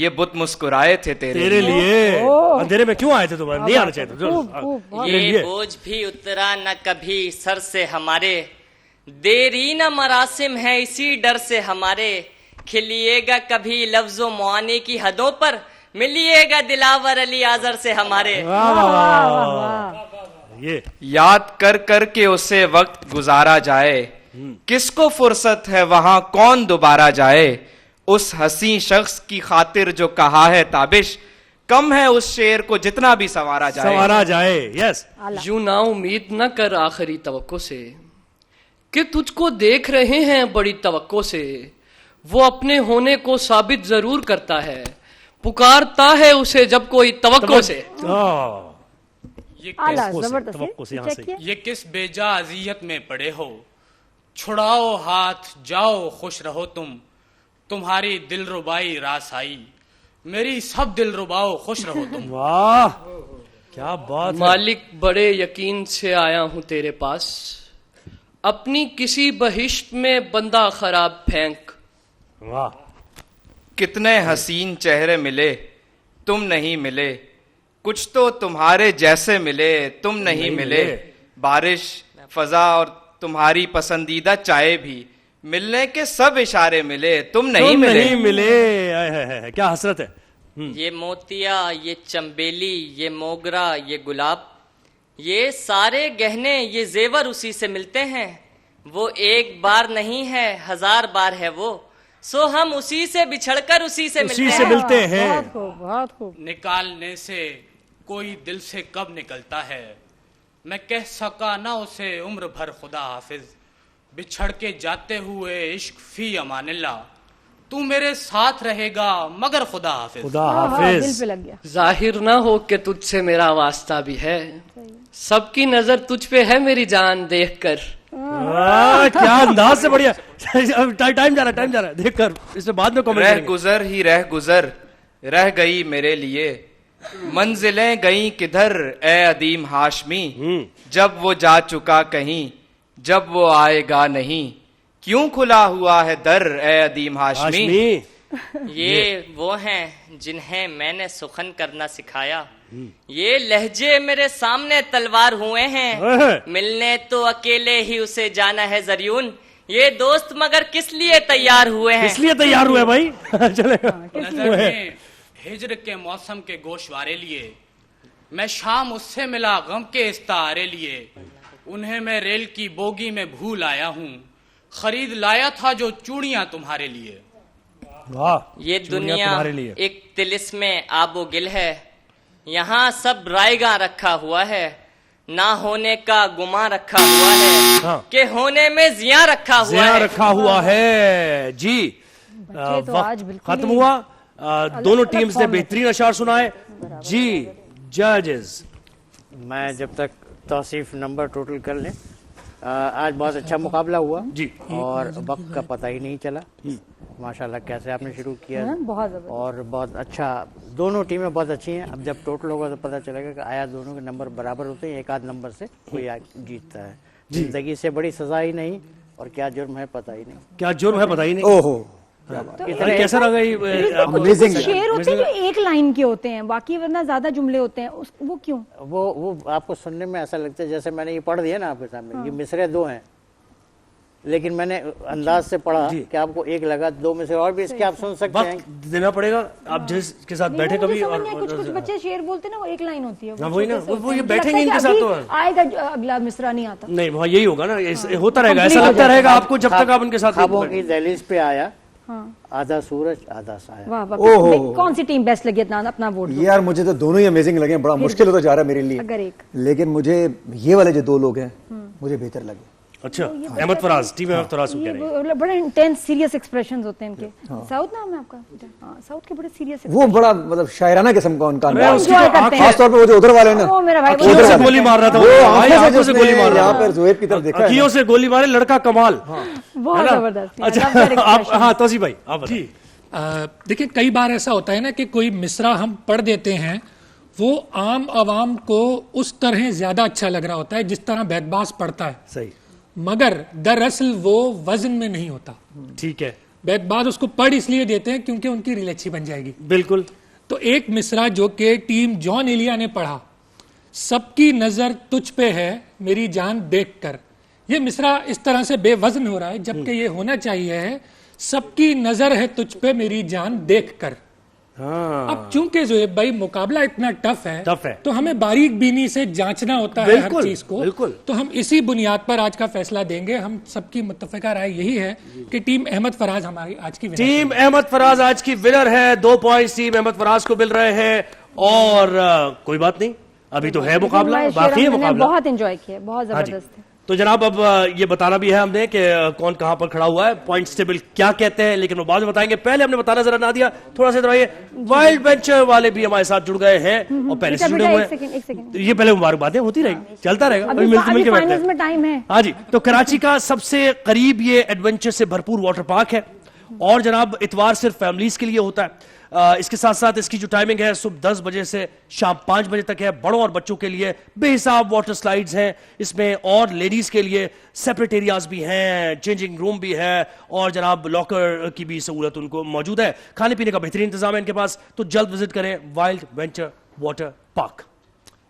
یہ بت مسکرائے تھے تیرے لیے. اندھیرے میں کیوں آئے تھے تمہیں؟ نہیں آنا چاہیے تھا. یہ بوجھ بھی اترا نہ کبھی سر سے ہمارے، دیری نہ مراسم ہے اسی ڈر سے ہمارے، کھلیے گا کبھی لفظ و معانی کی حدوں پر، ملیے گا دلاور علی آذر سے ہمارے. یاد کر کر کے اسے وقت گزارا جائے، کس کو فرصت ہے وہاں کون دوبارہ جائے، اس حسین شخص کی خاطر جو کہا ہے تابش، کم ہے اس شعر کو جتنا بھی سنوارا جائے. یس. یوں نا امید نہ کر آخری توقع سے کہ تجھ کو دیکھ رہے ہیں بڑی توقع سے، وہ اپنے ہونے کو ثابت ضرور کرتا ہے، پکارتا ہے اسے جب کوئی توقع سے. یہ کس بیجا اذیت میں پڑے ہو، چھڑاؤ ہاتھ جاؤ خوش رہو تم، تمہاری دل ربائی راس آئی، میری سب دل رباؤ خوش رہو تم. واہ کیا بات. مالک بڑے یقین سے آیا ہوں تیرے پاس، اپنی کسی بہشت میں بندہ خراب پھینک. واہ. کتنے حسین چہرے ملے تم نہیں ملے، کچھ تو تمہارے جیسے ملے تم نہیں ملے، بارش فضا اور تمہاری پسندیدہ چائے بھی، ملنے کے سب اشارے ملے تم نہیں ملے. کیا حسرت ہے. یہ موتیا، یہ چمبیلی، یہ موگرا، یہ گلاب، یہ سارے گہنے یہ زیور اسی سے ملتے ہیں، وہ ایک بار نہیں ہے ہزار بار ہے وہ، سو ہم اسی سے بچھڑ کر اسی سے ملتے ہیں. بہت خوب بہت خوب. نکالنے سے کوئی دل سے کب نکلتا ہے، میں کہہ سکا نہ اسے عمر بھر خدا حافظ، بچھڑ کے جاتے ہوئے عشق فی امان اللہ، تو میرے ساتھ رہے گا مگر خدا حافظ. خدا حافظ. ظاہر نہ ہو کہ تجھ سے میرا واسطہ بھی ہے، سب کی نظر تجھ پہ ہے میری جان دیکھ کر. کیا انداز سے بڑھیا. ٹائم جا رہا ہے دیکھ کر، اس میں بعد میں کامنٹ رہ گزر ہی رہ گزر رہ گئی میرے لیے، منزلیں گئیں کدھر اے عدیم ہاشمی، جب وہ جا چکا کہیں جب وہ آئے گا نہیں، کیوں کھلا ہوا ہے در اے عدیم ہاشمی. یہ وہ ہیں جنہیں میں نے سخن کرنا سکھایا، یہ لہجے میرے سامنے تلوار ہوئے ہیں، ملنے تو اکیلے ہی اسے جانا ہے زریون، یہ دوست مگر کس لیے تیار ہوئے ہیں. کس لیے تیار ہوئے بھائی. نظر میں ہجر کے موسم کے گوشوارے لیے، میں شام اس سے ملا غم کے استعارے لیے، انہیں میں ریل کی بوگی میں بھول آیا ہوں، خرید لایا تھا جو چوڑیاں تمہارے لیے. یہ دنیا ایک طلسم آب و گل ہے، یہاں سب رائے گاں رکھا ہوا ہے، نہ ہونے کا گماں رکھا ہوا ہے کہ ہونے میں زیاں رکھا ہوا ہے. جی ختم ہوا. دونوں ٹیمز نے بہترین اشعار سنائے. جی ججز. میں جب تک توصیف نمبر ٹوٹل کر لیں، آج بہت اچھا مقابلہ ہوا جی، اور وقت کا پتہ ہی نہیں چلا. ماشاءاللہ کیسے آپ نے شروع کیا اور بہت اچھا، دونوں ٹیمیں بہت اچھی ہیں. اب جب ٹوٹل ہوگا تو پتہ چلے گا کہ آیا دونوں کے نمبر برابر ہوتے ہیں، ایک آدھ نمبر سے کوئی جیتتا ہے. زندگی سے بڑی سزا ہی نہیں اور کیا جرم ہے پتہ ہی نہیں. کیا جرم ہے پتہ ہی نہیں. اوہو کیسا رہا شعر ہوتے ہیں جو ایک لائن کے ہوتے ہیں، باقی ورنہ زیادہ جملے ہوتے ہیں، وہ کیوں؟ وہ آپ کو سننے میں ایسا لگتا ہے جیسے میں نے یہ پڑھ دیا نا آپ کے سامنے، یہ مصرے دو ہیں لیکن میں نے انداز سے پڑھا کہ آپ کو ایک لگا، دو مصرے اور بھی اس کے آپ سن سکتے ہیں. دینا پڑے گا آپ جس کے ساتھ بیٹھے کبھی. اور کچھ بچے شعر بولتے ہیں نا وہ ایک لائن ہوتی ہے، وہی نا، وہ یہ بیٹھیں گے ان کے ساتھ تو آئے گا اگلا مصرع نہیں آتا. نہیں وہاں یہی ہوگا نا، ہوتا رہے گا، ایسا لگتا رہے گا آپ کو جب تک آپ ان کے ساتھ. خوابوں کی دہلیز پہ آیا، آدھا سورج آدھا سایہ. کون سی ٹیم بیسٹ لگی اپنا ووٹ؟ یار مجھے تو دونوں ہی امیزنگ لگے، بڑا مشکل ہوتا جا رہا ہے میرے لیے، لیکن مجھے یہ والے جو دو لوگ ہیں مجھے بہتر لگے. اچھا احمد فراز، ٹیم احمد فراز کو کہہ رہے ہیں بڑے انٹینس سیریس ایکسپریشنز ہوتے ہیں ان کے. ساؤتھ نام ہے آپ کا؟ ہاں ساؤتھ کے بڑے سیریس، وہ بڑا مطلب شاعرانہ قسم کا ان کا انداز، خاص طور پہ وہ جو ادھر والے نا، وہ میرا بھائی اکھیوں سے گولی مار رہا تھا، وہ آنکھوں سے گولی مار یہاں پر زہیب کی طرف دیکھا ہے، اکھیوں سے گولی مارے لڑکا کمال. بہت زبردست. اچھا آپ، ہاں توصیف بھائی آپ بتائیں. دیکھیں کئی بار ایسا ہوتا ہے نا کہ کوئی مصرع ہم پڑھ دیتے ہیں، وہ عام عوام کو اس طرح زیادہ اچھا لگ رہا ہوتا ہے جس طرح بیت باز پڑھتا ہے، صحیح، مگر دراصل وہ وزن میں نہیں ہوتا. ٹھیک ہے. بیت بعد اس کو پڑھ اس لیے دیتے ہیں کیونکہ ان کی ریل اچھی بن جائے گی. بالکل. تو ایک مصرع جو کہ ٹیم جان ایلیا نے پڑھا, سب کی نظر تجھ پہ ہے میری جان دیکھ کر. یہ مصرع اس طرح سے بے وزن ہو رہا ہے جبکہ یہ ہونا چاہیے ہے سب کی نظر ہے تجھ پہ میری جان دیکھ کر. اب چونکہ زہیب بھائی مقابلہ اتنا ٹف ہے تو ہمیں باریک بینی سے جانچنا ہوتا ہے ہر چیز کو. تو ہم اسی بنیاد پر آج کا فیصلہ دیں گے. ہم سب کی متفقہ رائے یہی ہے کہ ٹیم احمد فراز ہماری آج کی ٹیم احمد فراز آج کی ونر ہے. 2 پوائنٹس ٹیم احمد فراز کو مل رہے ہیں. اور کوئی بات نہیں, ابھی تو ہے مقابلہ, باقی ہے مقابلہ. بہت انجوائے کیا, بہت زبردست ہے. تو جناب اب یہ بتانا بھی ہے ہم نے کہ کون کہاں پر کھڑا ہوا ہے, پوائنٹس ٹیبل کیا کہتے ہیں, لیکن وہ بعد میں بتائیں گے. پہلے ہم نے بتانا ذرا نہ دیا, تھوڑا سا ادھر آئیے. وائلڈ وینچر والے بھی ہمارے ساتھ جڑ گئے ہیں اور پہلے سے جڑے ہوئے ہیں. یہ پہلے مبارکبادیں ہوتی رہیں گی, چلتا رہے گا, مل کے بیٹھتے ہیں. ہاں جی, تو کراچی کا سب سے قریب یہ ایڈونچر سے بھرپور واٹر پارک ہے اور جناب اتوار صرف فیملیز کے لیے ہوتا ہے. اس کے ساتھ ساتھ اس کی جو ٹائمنگ ہے صبح 10 بجے سے شام 5 بجے تک ہے. بڑوں اور بچوں کے لیے بے حساب واٹر سلائیڈز ہیں اس میں, اور لیڈیز کے لیے سیپریٹ ایریاز بھی ہیں, چینجنگ روم بھی ہے اور جناب لاکر کی بھی سہولت ان کو موجود ہے. کھانے پینے کا بہترین انتظام ہے ان کے پاس. تو جلد وزٹ کریں وائلڈ وینچر واٹر پارک.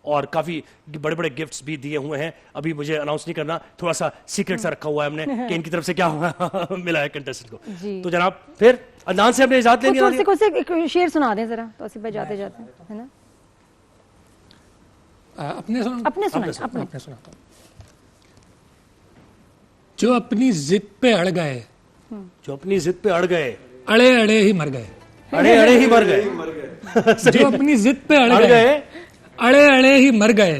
اور کافی بڑے بڑے گفٹس بھی دیے ہوئے ہیں, ابھی مجھے اناؤنس نہیں کرنا, تھوڑا سا سیکرٹ سا رکھا ہوا ہے ہم نے کہ ان کی طرف سے کیا ملا ہے کنٹیسٹنٹ کو. تو جناب پھر عدنان سے ہم نے اجازت لینی ہے. ایک شعر سنا دیں ذرا تو اسی پہ جاتے جاتے ہیں نا. اپنے سناتا ہوں. جو اپنی ضد پہ اڑ گئے, جو اپنی ضد پہ اڑ گئے, اڑے اڑے ہی مر گئے. اڑے اڑے ہی مر گئے. جو اپنی ضد پہ اڑ گئے, اڑے اڑے ہی مر گئے.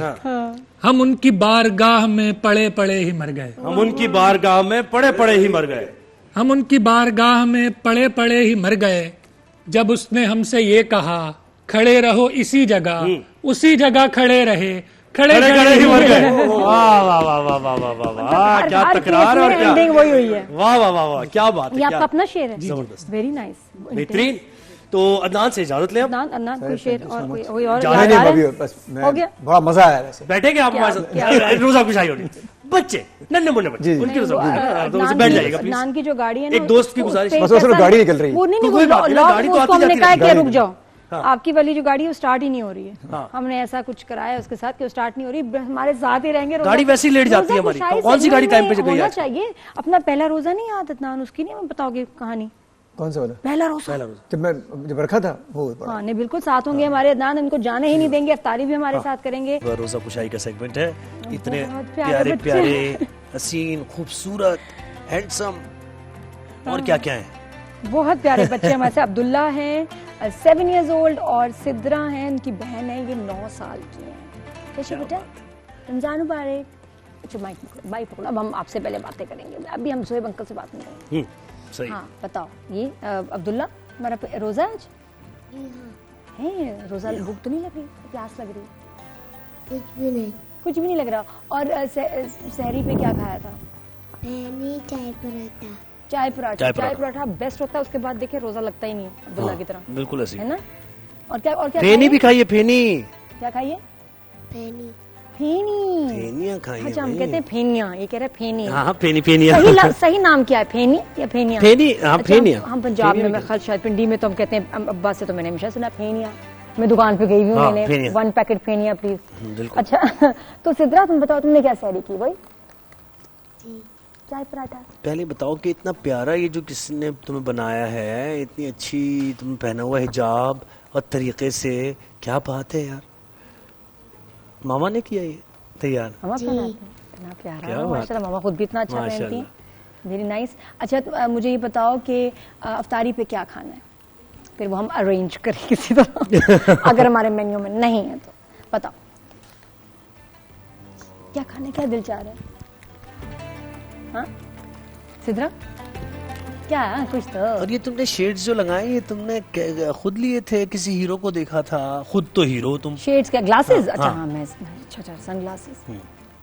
ہم ان کی بارگاہ میں پڑے پڑے ہی مر گئے. ہم ان کی بارگاہ میں پڑے پڑے ہی مر گئے. ہم ان کی بارگاہ میں پڑے پڑے ہی مر گئے. جب اس نے ہم سے یہ کہا کھڑے رہو اسی جگہ, اسی جگہ کھڑے رہے, کھڑے کھڑے ہی مر گئے. واہ واہ واہ واہ واہ واہ واہ, کیا تکرار اور کیا وہی ہوئی ہے. واہ واہ واہ واہ, کیا بات ہے. یہ آپ کا اپنا شعر ہے, زبردست, ویری نائس, بہترین. تو عدنان سے اجازت لیں. عدنان کوئی شعر اور کوئی اور ہو گیا, بڑا مزہ آیا. ویسے بیٹھیں گے آپ ہمارے ساتھ, روزہ خوشائی ہو رہی ہے. بچے ننھے منھے بچے, ان کی روزہ بیٹھ جائے گا پلیز. عدنان کی جو گاڑی ہے نا, ایک دوست کی گزارش, بس وہ گاڑی نکل رہی ہے. وہ نہیں, گاڑی تو آتی جاتی ہے, رک جاؤ. آپ کی والی جو گاڑی ہے وہ سٹارٹ ہی نہیں ہو رہی ہے. ہم نے ایسا کچھ کرایا اس کے ساتھ کہ وہ سٹارٹ نہیں ہو رہی, ہمارے ساتھ ہی رہیں گے. گاڑی ویسے ہی لیٹ جاتی ہے ہماری. کون سی گاڑی ٹائم پہ گئی ہے؟ چاہیے اپنا پہلا روزہ نہیں یاد عدنان, اس کی نہیں ہمیں بتاؤ گے کہانی. کون سا والا؟ پہلا روزہ. جب رکھا تھا وہ. ہاں نہیں, بالکل ساتھ ہوں گے ہمارے عدنان, ان کو جانے ہی نہیں دیں گے, افطاری بھی ہمارے ساتھ کریں گے. روزہ خوشائی کا سیگمنٹ ہے. اتنے پیارے پیارے, حسین, خوبصورت, ہینڈسم اور کیا کیا ہیں, بہت پیارے بچے ہمارے سے. عبداللہ ہیں 7 ایئرز اولڈ اور سدرا ہیں ان کی بہن ہے, یہ 9 سال کی ہیں. کیسے بیٹا, رمضان مبارک. اچھا مائک پکڑو, اب ہم آپ سے پہلے باتیں کریں گے, ابھی ہم زہیب انکل سے بات نہیں کریں گے. ہاں بتاؤ, یہ عبداللہ ہمارا روزہ آج ہے, روزہ بھوک تو نہیں لگ رہی, پیاس لگ رہی؟ کچھ بھی نہیں. کچھ بھی نہیں لگ رہا. اور سحری پہ کیا کھایا تھا؟ چائے پراٹھا. چائے پراٹھا بیسٹ ہوتا ہے. اس کے بعد دیکھیں روزا لگتا ہی نہیں ہے عبداللہ کی طرح, بالکل ایسے ہے نا. اور کیا پھینی بھی کھائیے, پھینی کیا کھائیے؟ پھینی. پھینیاں کھائیے. اچھا ہم کہتے ہیں پھینیاں, یہ کہہ رہے پھینی. ہاں پھینی, پھینیاں. صحیح نام کیا ہے, پھینی یا پھینیاں؟ پھینی, ہاں پھینیاں. ہم پنجاب میں شاید پنڈی میں تو ہم کہتے ہیں, ابا سے تو میں نے ہمیشہ سنا پھینیاں. میں دکان پہ گئی ہوں, میں نے 1 پیکٹ پھینیاں پلیز. اچھا تو سدرا تم بتاؤ, تم نے کیا سحری کی؟ بھائی چائے پراٹھا. پہلے بتاؤ کہ اتنا پیارا یہ جو کس نے تمہیں بنایا ہے, اتنی اچھی تم پہنا ہوا حجاب اور طریقے سے, کیا بات ہے یار. ماما نے کیا یہ تیار؟ اتنا پیارا ماشاءاللہ, ماما خود بھی اتنا اچھا پہنتی ہیں. Very nice. اچھا مجھے یہ بتاؤ کہ افطاری پہ کیا کھانا ہے, پھر وہ ہم ارینج کریں کسی طرح, اگر ہمارے مینیو میں نہیں ہے تو بتاؤ کیا کھانا ہے, کیا دل چاہ رہا ہے؟ ہاں سدرا کیا کچھ تو. اور یہ تم نے شیڈز جو لگائے یہ تم نے خود لیے تھے, کسی ہیرو کو دیکھا تھا؟ خود تو ہیرو تم. شیڈز کیا, گلاسز؟ اچھا ہاں میں, اچھا سن گلاسز.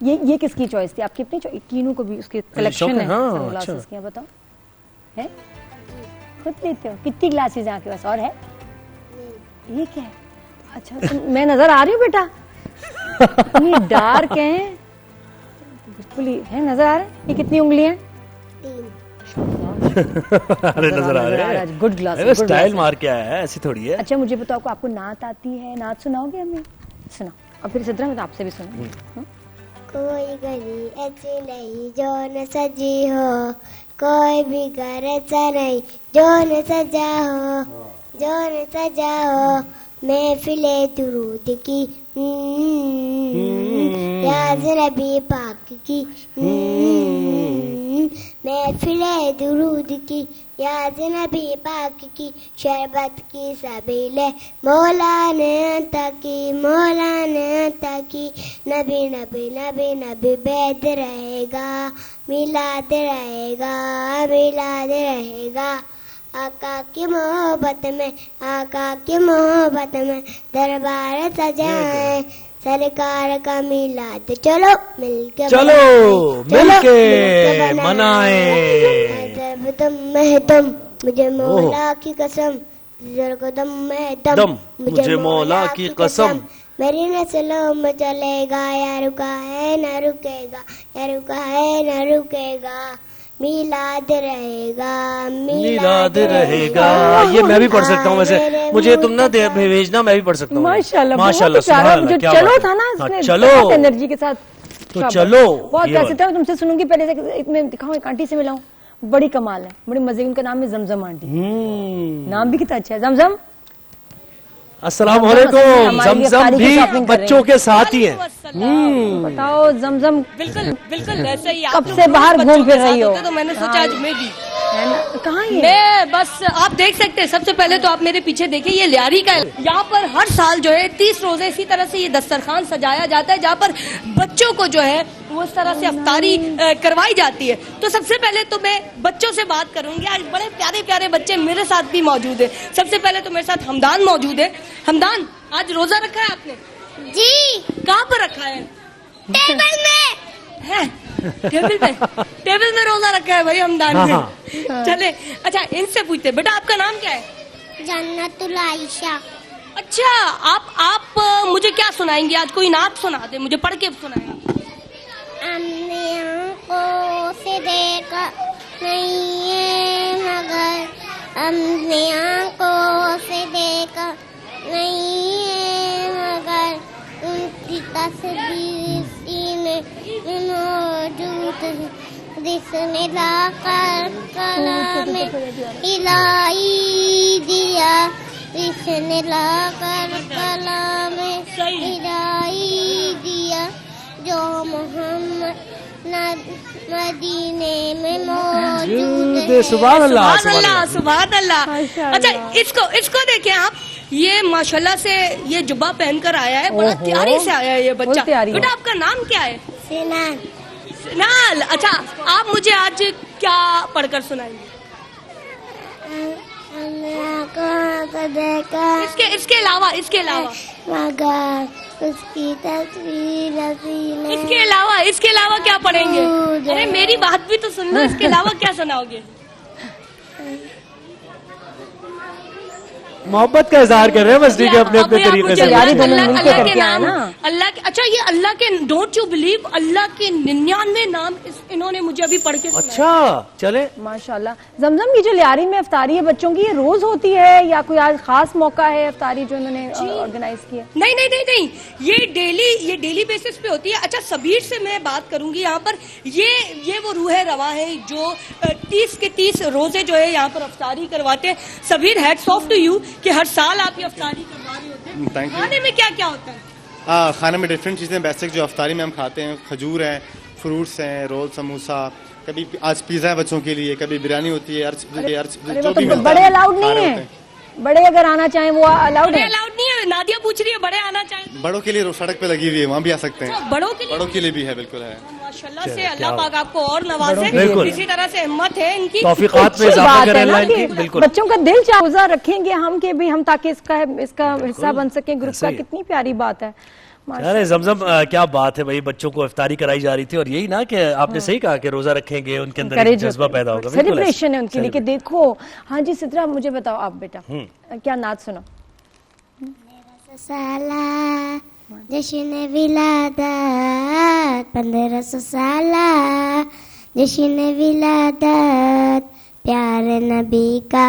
یہ کس کی چوائس تھی آپ کی؟ اپنی کینو کو بھی اس کی کلیکشن ہے سن گلاسز کی. بتاؤ ہے خود لیتے ہو؟ کتنی گلاسز ہیں آپ کے پاس, اور ہے یہ کیا ہے؟ اچھا میں نظر آ رہی ہوں بیٹا, اتنی ڈارک ہیں بالکل ہی ہے, نظر آ رہے ہیں. یہ کتنی انگلیاں ہیں؟ ارے نظر آ رہا ہے, گڈ گلاس, اسٹائل مار کے آیا ہے, ایسی تھوڑی ہے. اچھا مجھے بتاؤ آپ کو نعت آتی ہے, نعت سناؤ گے ہمیں؟ سناؤ. اور پھر صدرہ میں آپ سے بھی سنوں. کوئی گلی ایسی نہیں جو نہ سجی ہو, کوئی بھی گھر ایسا نہیں جو نہ سجا ہو, جو نہ سجا ہو. محفل درود کی یاد نبی پاک کی, محفل درود کی یاد نبی پاک کی, شربت کی سبیل مولا نے عطا کی, مولا نے عطا کی. نبی نبی نبی نبی بیت رہے گا, میلاد رہے گا, میلاد رہے گا. آقا کی محبت میں, آقا کی محبت میں دربار سجائیں, سرکار کا میلاد چلو مل کے, چلو مل کے منائیں. تم میں تم مجھے مولا کی قسم, دم میں دم مجھے مولا کی قسم. میری نسلوں میں چلے گا, یا رکا ہے نہ رکے گا, یا رکا ہے نہ رکے گا. میلاد رہے گا, میلاد رہے گا. یہ میں بھی پڑھ سکتا ہوں ویسے, مجھے تم نہ بھیجنا, میں بھی پڑھ سکتا ہوں. ماشاءاللہ ماشاءاللہ, سبحان اللہ. چلو تھا نا, چلو انرجی کے ساتھ, تو چلو. بہت پیسے تھا, تم سے سنوں گی. پہلے میں دکھاؤں, ایک آنٹی سے ملاؤں, بڑی کمال ہے, بڑی مزے. ان کا نام ہے زمزم آنٹی. نام بھی کتنا اچھا ہے, زمزم. السلام علیکم. زمزم بھی بچوں کے ساتھ ہی ہیں. بتاؤ زمزم بالکل بالکل ایسے ہی کب سے باہر گھوم پھر رہی ہو؟ تو میں نے سوچا آج میں بھی کہاں ہے میں, بس آپ دیکھ سکتے ہیں. سب سے پہلے تو آپ میرے پیچھے دیکھیں, یہ لیاری کا ہے. یہاں پر ہر سال جو ہے 30 روزے اسی طرح سے یہ دسترخوان سجایا جاتا ہے, جہاں پر بچوں کو جو ہے وہ اس طرح سے افطاری کروائی جاتی ہے. تو سب سے پہلے تو میں بچوں سے بات کروں گی. آج بڑے پیارے پیارے بچے میرے ساتھ بھی موجود ہیں. سب سے پہلے تو میرے ساتھ حمدان موجود ہے. حمدان, آج روزہ رکھا ہے آپ نے؟ جی. کہاں پر رکھا ہے؟ ٹیبل میں. ٹیبل میں روزہ رکھا ہے بھائی حمدان نے. چلے اچھا, ان سے پوچھتے, بیٹا آپ کا نام کیا ہے؟ جنت العائشہ. اچھا, آپ مجھے کیا سنائیں گے آج؟ کوئی نعت سنا دے مجھے, پڑھ کے سنائیں. ہم نے آنکھوں سے دیکھا نہیں ہے مگر, ہم نے آنکھوں سے دیکھا نہیں ہے مگر, ان کی تصویر سینے میں موجود ہے. جس نے لا کر کلام الہی دیا, جس نے لا کر کلام الہی دیا, جو محمد مدینے میں موجود ہے. سبحان اللہ, سبحان اللہ, سبحان اللہ. اچھا اس کو دیکھیں آپ, یہ ماشاءاللہ سے یہ جبہ پہن کر آیا ہے, بڑا تیاری سے آیا ہے یہ بچہ. بیٹا آپ کا نام کیا ہے؟ سنان. سنال. اچھا, آپ مجھے آج کیا پڑھ کر سنائیں گے؟ اس کے علاوہ مگر اس کی تصویر, اس کے علاوہ کیا پڑھیں گے؟ ارے میری بات بھی تو سن لو, اس کے علاوہ کیا سناؤ گے؟ محبت کا اظہار کر رہے ہیں بس, ٹھیک ہے, اپنے اپنے طریقے سے. اللہ کے, اچھا یہ اللہ کے, ڈونٹ یو بلیو, اللہ کے 99 نام انہوں نے مجھے ابھی پڑھ کے. اچھا چلے ماشاءاللہ. زمزم کی جو لیاری میں افطاری ہے بچوں کی, یہ روز ہوتی ہے یا کوئی آج خاص موقع ہے افطاری جو انہوں نے آرگنائز کیا؟ نہیں, یہ ڈیلی بیسس پہ ہوتی ہے. اچھا سبیر سے میں بات کروں گی. یہاں پر یہ وہ روح رواں ہے جو 30 کے 30 روزے جو ہے یہاں پر افطاری کرواتے ہیں. سبیر, ہیٹس آف ٹو یو کہ ہر سال آپ یہ افطاری کروا رہے ہوتے ہیں. کھانے میں کیا کیا ہوتا ہے؟ کھانے میں ڈفرینٹ چیزیں بیسک جو افطاری میں ہم کھاتے ہیں, کھجور ہیں, فروٹس ہیں, رول, سموسا, کبھی آج پیزا ہے بچوں کے لیے, کبھی بریانی ہوتی ہے. جو بھی بڑے الاؤڈ نہیں ہیں, بڑے اگر آنا چاہیں وہ الاؤڈ ہے؟ الاؤڈ نہیں ہے. نادیا پوچھ رہی ہے بڑے آنا چاہیں. بڑوں کے لیے سڑک پہ لگی ہوئی ہے, وہاں بھی آ سکتے ہیں. بڑوں کے لیے بھی ہے, بالکل ہے. ماشاءاللہ سے اللہ پاک آپ کو اور نوازے. اسی طرح سے ہمت ہے ان کی, توفیقات میں اضافہ کرے اللہ ان کی. بالکل بچوں کا دل چاوزہ رکھیں گے ہم کہ بھی ہم, تاکہ اس کا حصہ بن سکیں گروپ کا. کتنی پیاری بات ہے. ارے زمزم کیا بات ہے بھائی, بچوں کو افطاری کرائی جا رہی تھی, اور یہی نا کہ آپ نے صحیح کہا کہ روزہ رکھیں گے, ان کے اندر ایک جذبہ پیدا ہوگا. سیلیبریشن ہے ان کے لیے کہ دیکھو. ہاں جی سدرا, مجھے بتاؤ آپ بیٹا کیا نعت سنو. سالہ جشن ولادت 1500 سالہ جشن ولادت پیار نبی کا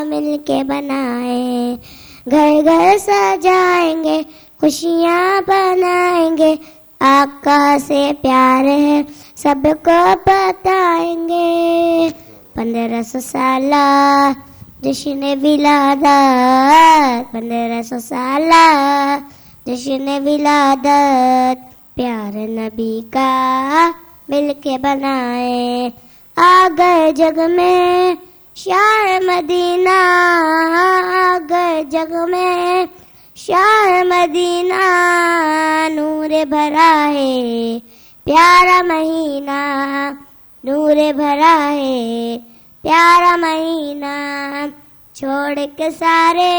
مل کے بنائیں، گھر گھر سجائیں گے خوشیاں بنائیں گے، آقا سے پیار ہے سب کو بتائیں گے، 1500 سالہ جشن ولادت، 1500 سالہ جشن ولادت پیار نبی کا مل کے بنائے، آ گئے جگ میں شاہ مدینہ، آ گئے جگ میں شاہ مدینہ، نور بھرا ہے پیارا مہینہ، نور بھرا ہے پیارا مہینہ، چھوڑ کے سارے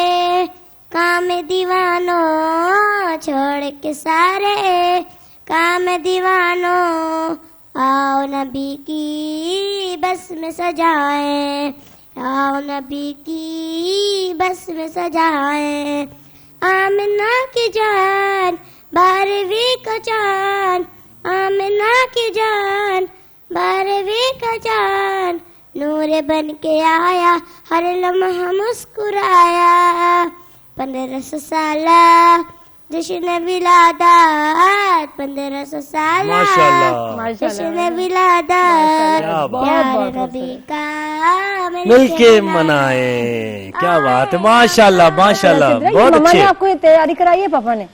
کام دیوانوں، چھوڑ کے سارے کام دیوانوں، آؤ نبی کی بس میں سجائیں، آؤ نبی کی بس میں سجائیں، آمنہ کی جان 12ویں کا چاند، آمنہ کی جان 12ویں کا چاند، نور بن کے آیا ہر لمحہ مسکرایا، 1500 سالہ جشن ولادت، 1500 سالہ جشن ولادت پیار نبی کا مل کے منائیں. کیا بات ہے، ماشاءاللہ ماشاءاللہ، بہت مما اچھے. نے آپ کو یہ تیاری کرائی ہے پاپا نے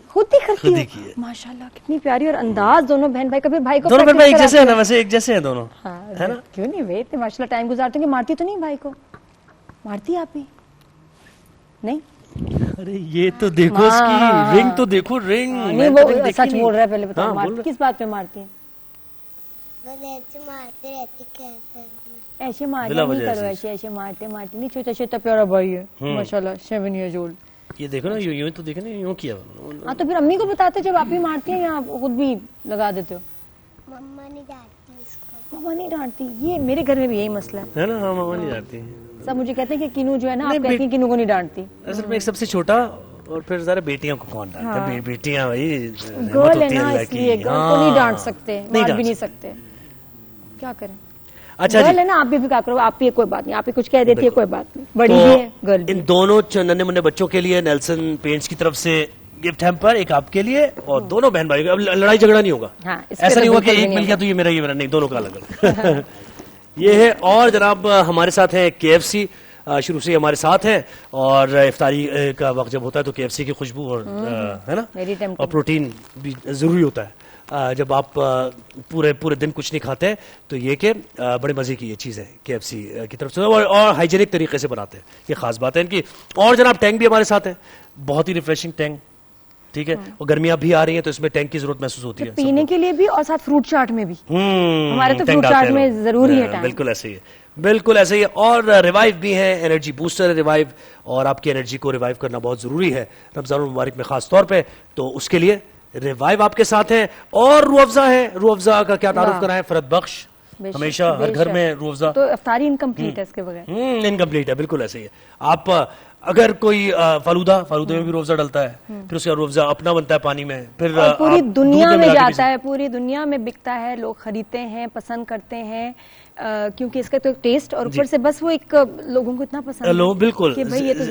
خود ہی کرتی ہے ماشاءاللہ، کتنی پیاری، اور انداز دونوں بہن بھائی، کبھی بھائی کو دونوں بہن بھائی ایک جیسے ہیں نا، ویسے ایک جیسے ہیں دونوں، ہے نا؟ کیوں نہیں وے اتنے ماشاءاللہ ٹائم گزارتے ہیں کہ مارتی تو نہیں بھائی کو؟ مارتی آپ ہی نہیں؟ ارے یہ تو دیکھو اس کی رنگ، تو دیکھو رنگ. نہیں وہ سچ بول رہا ہے، پہلے بتاؤ کس بات پہ مارتی ہیں؟ ایسے مارتے رہتی ایسے مارتے نہیں کرو، ایسے ایسے مارتے مارتے نہیں، چھوٹا چھوٹا پیارا بھائی ہے ماشاءاللہ 7 years old. یہ دیکھو نا، یوں تو دیکھو نا، یوں کیا. ہاں تو پھر امی کو بتاتے جب آپ ہی مارتی ہیں یا خود بھی لگا دیتے ہو؟ مما نہیں ڈانٹتی اس کو، مما نہیں ڈانٹتی. یہ میرے گھر میں بھی یہی مسئلہ ہے نا. ہاں ماما نہیں ڈانٹتی. سب مجھے کہتے ہیں کہ کنو جو ہے نا، آپ کہتی ہیں کنو کو نہیں ڈانٹتی. اصل میں سب سے چھوٹا، اور پھر ذرا بیٹیاں کو کون ڈانٹتا ہے؟ بیٹیاں بھائی گرل ہے نا، اس لیے گرل کو نہیں ڈانٹ سکتے، مار بھی نہیں سکتے، کیا کریں. اچھا گرل ہے نا، آپ بھی کیا کرو، آپ بھی کوئی بات نہیں، آپ ہی کچھ کہہ دیتی ہے کوئی بات نہیں، بڑی بھی ہے گرل. ان دونوں ننھے منھے بچوں کے لیے نیلسن پینٹس کی طرف سے گفٹ ہیمپر، ایک آپ کے لیے اور دونوں بہن بھائی. اب لڑائی جھگڑا نہیں ہوگا، ایسا نہیں ہوگا کہ ایک مل گیا تو یہ میرا، یہ میرا نہیں، دونوں کا الگ الگ. یہ ہے. اور جناب ہمارے ساتھ ہیں KFC، شروع سے ہمارے ساتھ ہیں، اور افطاری کا وقت جب ہوتا ہے تو KFC کی خوشبو اور ہے نا، اور پروٹین بھی ضروری ہوتا ہے. جب آپ پورے دن کچھ نہیں کھاتے تو یہ کہ بڑے مزے کی یہ چیز ہے KFC کی طرف سے، اور ہائیجینک طریقے سے بناتے ہیں، یہ خاص بات ہے ان کی. اور جناب ٹینک بھی ہمارے ساتھ ہے، بہت ہی ریفریشنگ ٹینک، ٹھیک ہے. اور گرمیاں بھی آ رہی ہیں تو اس میں ٹینک کی ضرورت محسوس ہوتی ہے پینے کے لیے بھی، اور ساتھ فروٹ چاٹ میں بھی. ہمارے تو فروٹ چاٹ میں ضروری ہے ٹینک. بالکل ایسے ہی ہے، بالکل ایسے ہی ہے. اور ریوائیو بھی ہے، انرجی بوسٹر ہے ریوائیو، اور آپ کی انرجی کو ریوائیو کرنا بہت ضروری ہے رمضان المبارک میں خاص طور پہ، تو اس کے لیے ریوائیو آپ کے ساتھ ہیں. اور روح افزا ہے. روح افزا کا کیا تعارف کرائیں؟ فرد بخش، ہمیشہ ہر گھر میں روح افزا. تو افطاری انکمپلیٹ ہے اس کے بغیر، انکمپلیٹ ہے، بالکل ایسے ہی ہے. آپ اگر کوئی فالودہ میں بھی روح افزا ڈلتا ہے، پھر اس کا روح افزا اپنا بنتا ہے پانی میں، پھر پوری دنیا میں جاتا ہے، پوری دنیا میں بکتا ہے، لوگ خریدتے ہیں، پسند کرتے ہیں، کیونکہ اس کا تو ٹیسٹ، اور اوپر سے بس وہ ایک لوگوں کو اتنا پسند ہے، بالکل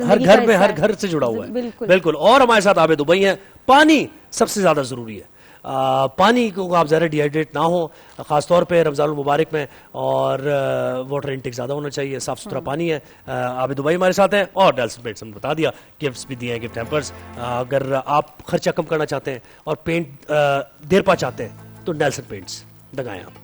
ہر گھر میں، ہر گھر سے جڑا ہوا ہے. بالکل. اور ہمارے ساتھ عابد ابئی ہیں. پانی سب سے زیادہ ضروری ہے. پانی کو آپ زیادہ ڈی ہائیڈریٹ نہ ہو، خاص طور پہ رمضان المبارک میں، اور واٹر انٹیک زیادہ ہونا چاہیے، صاف ستھرا پانی ہے. عابد ابئی ہمارے ساتھ ہیں. اور نیلسن پینٹس ہم نے بتا دیا، گفٹس بھی دیے ہیں، گفٹ ہیمپرز. اگر آپ خرچہ کم کرنا چاہتے ہیں اور پینٹ دیر پا چاہتے ہیں تو نیلسن پینٹس لگائیں آپ.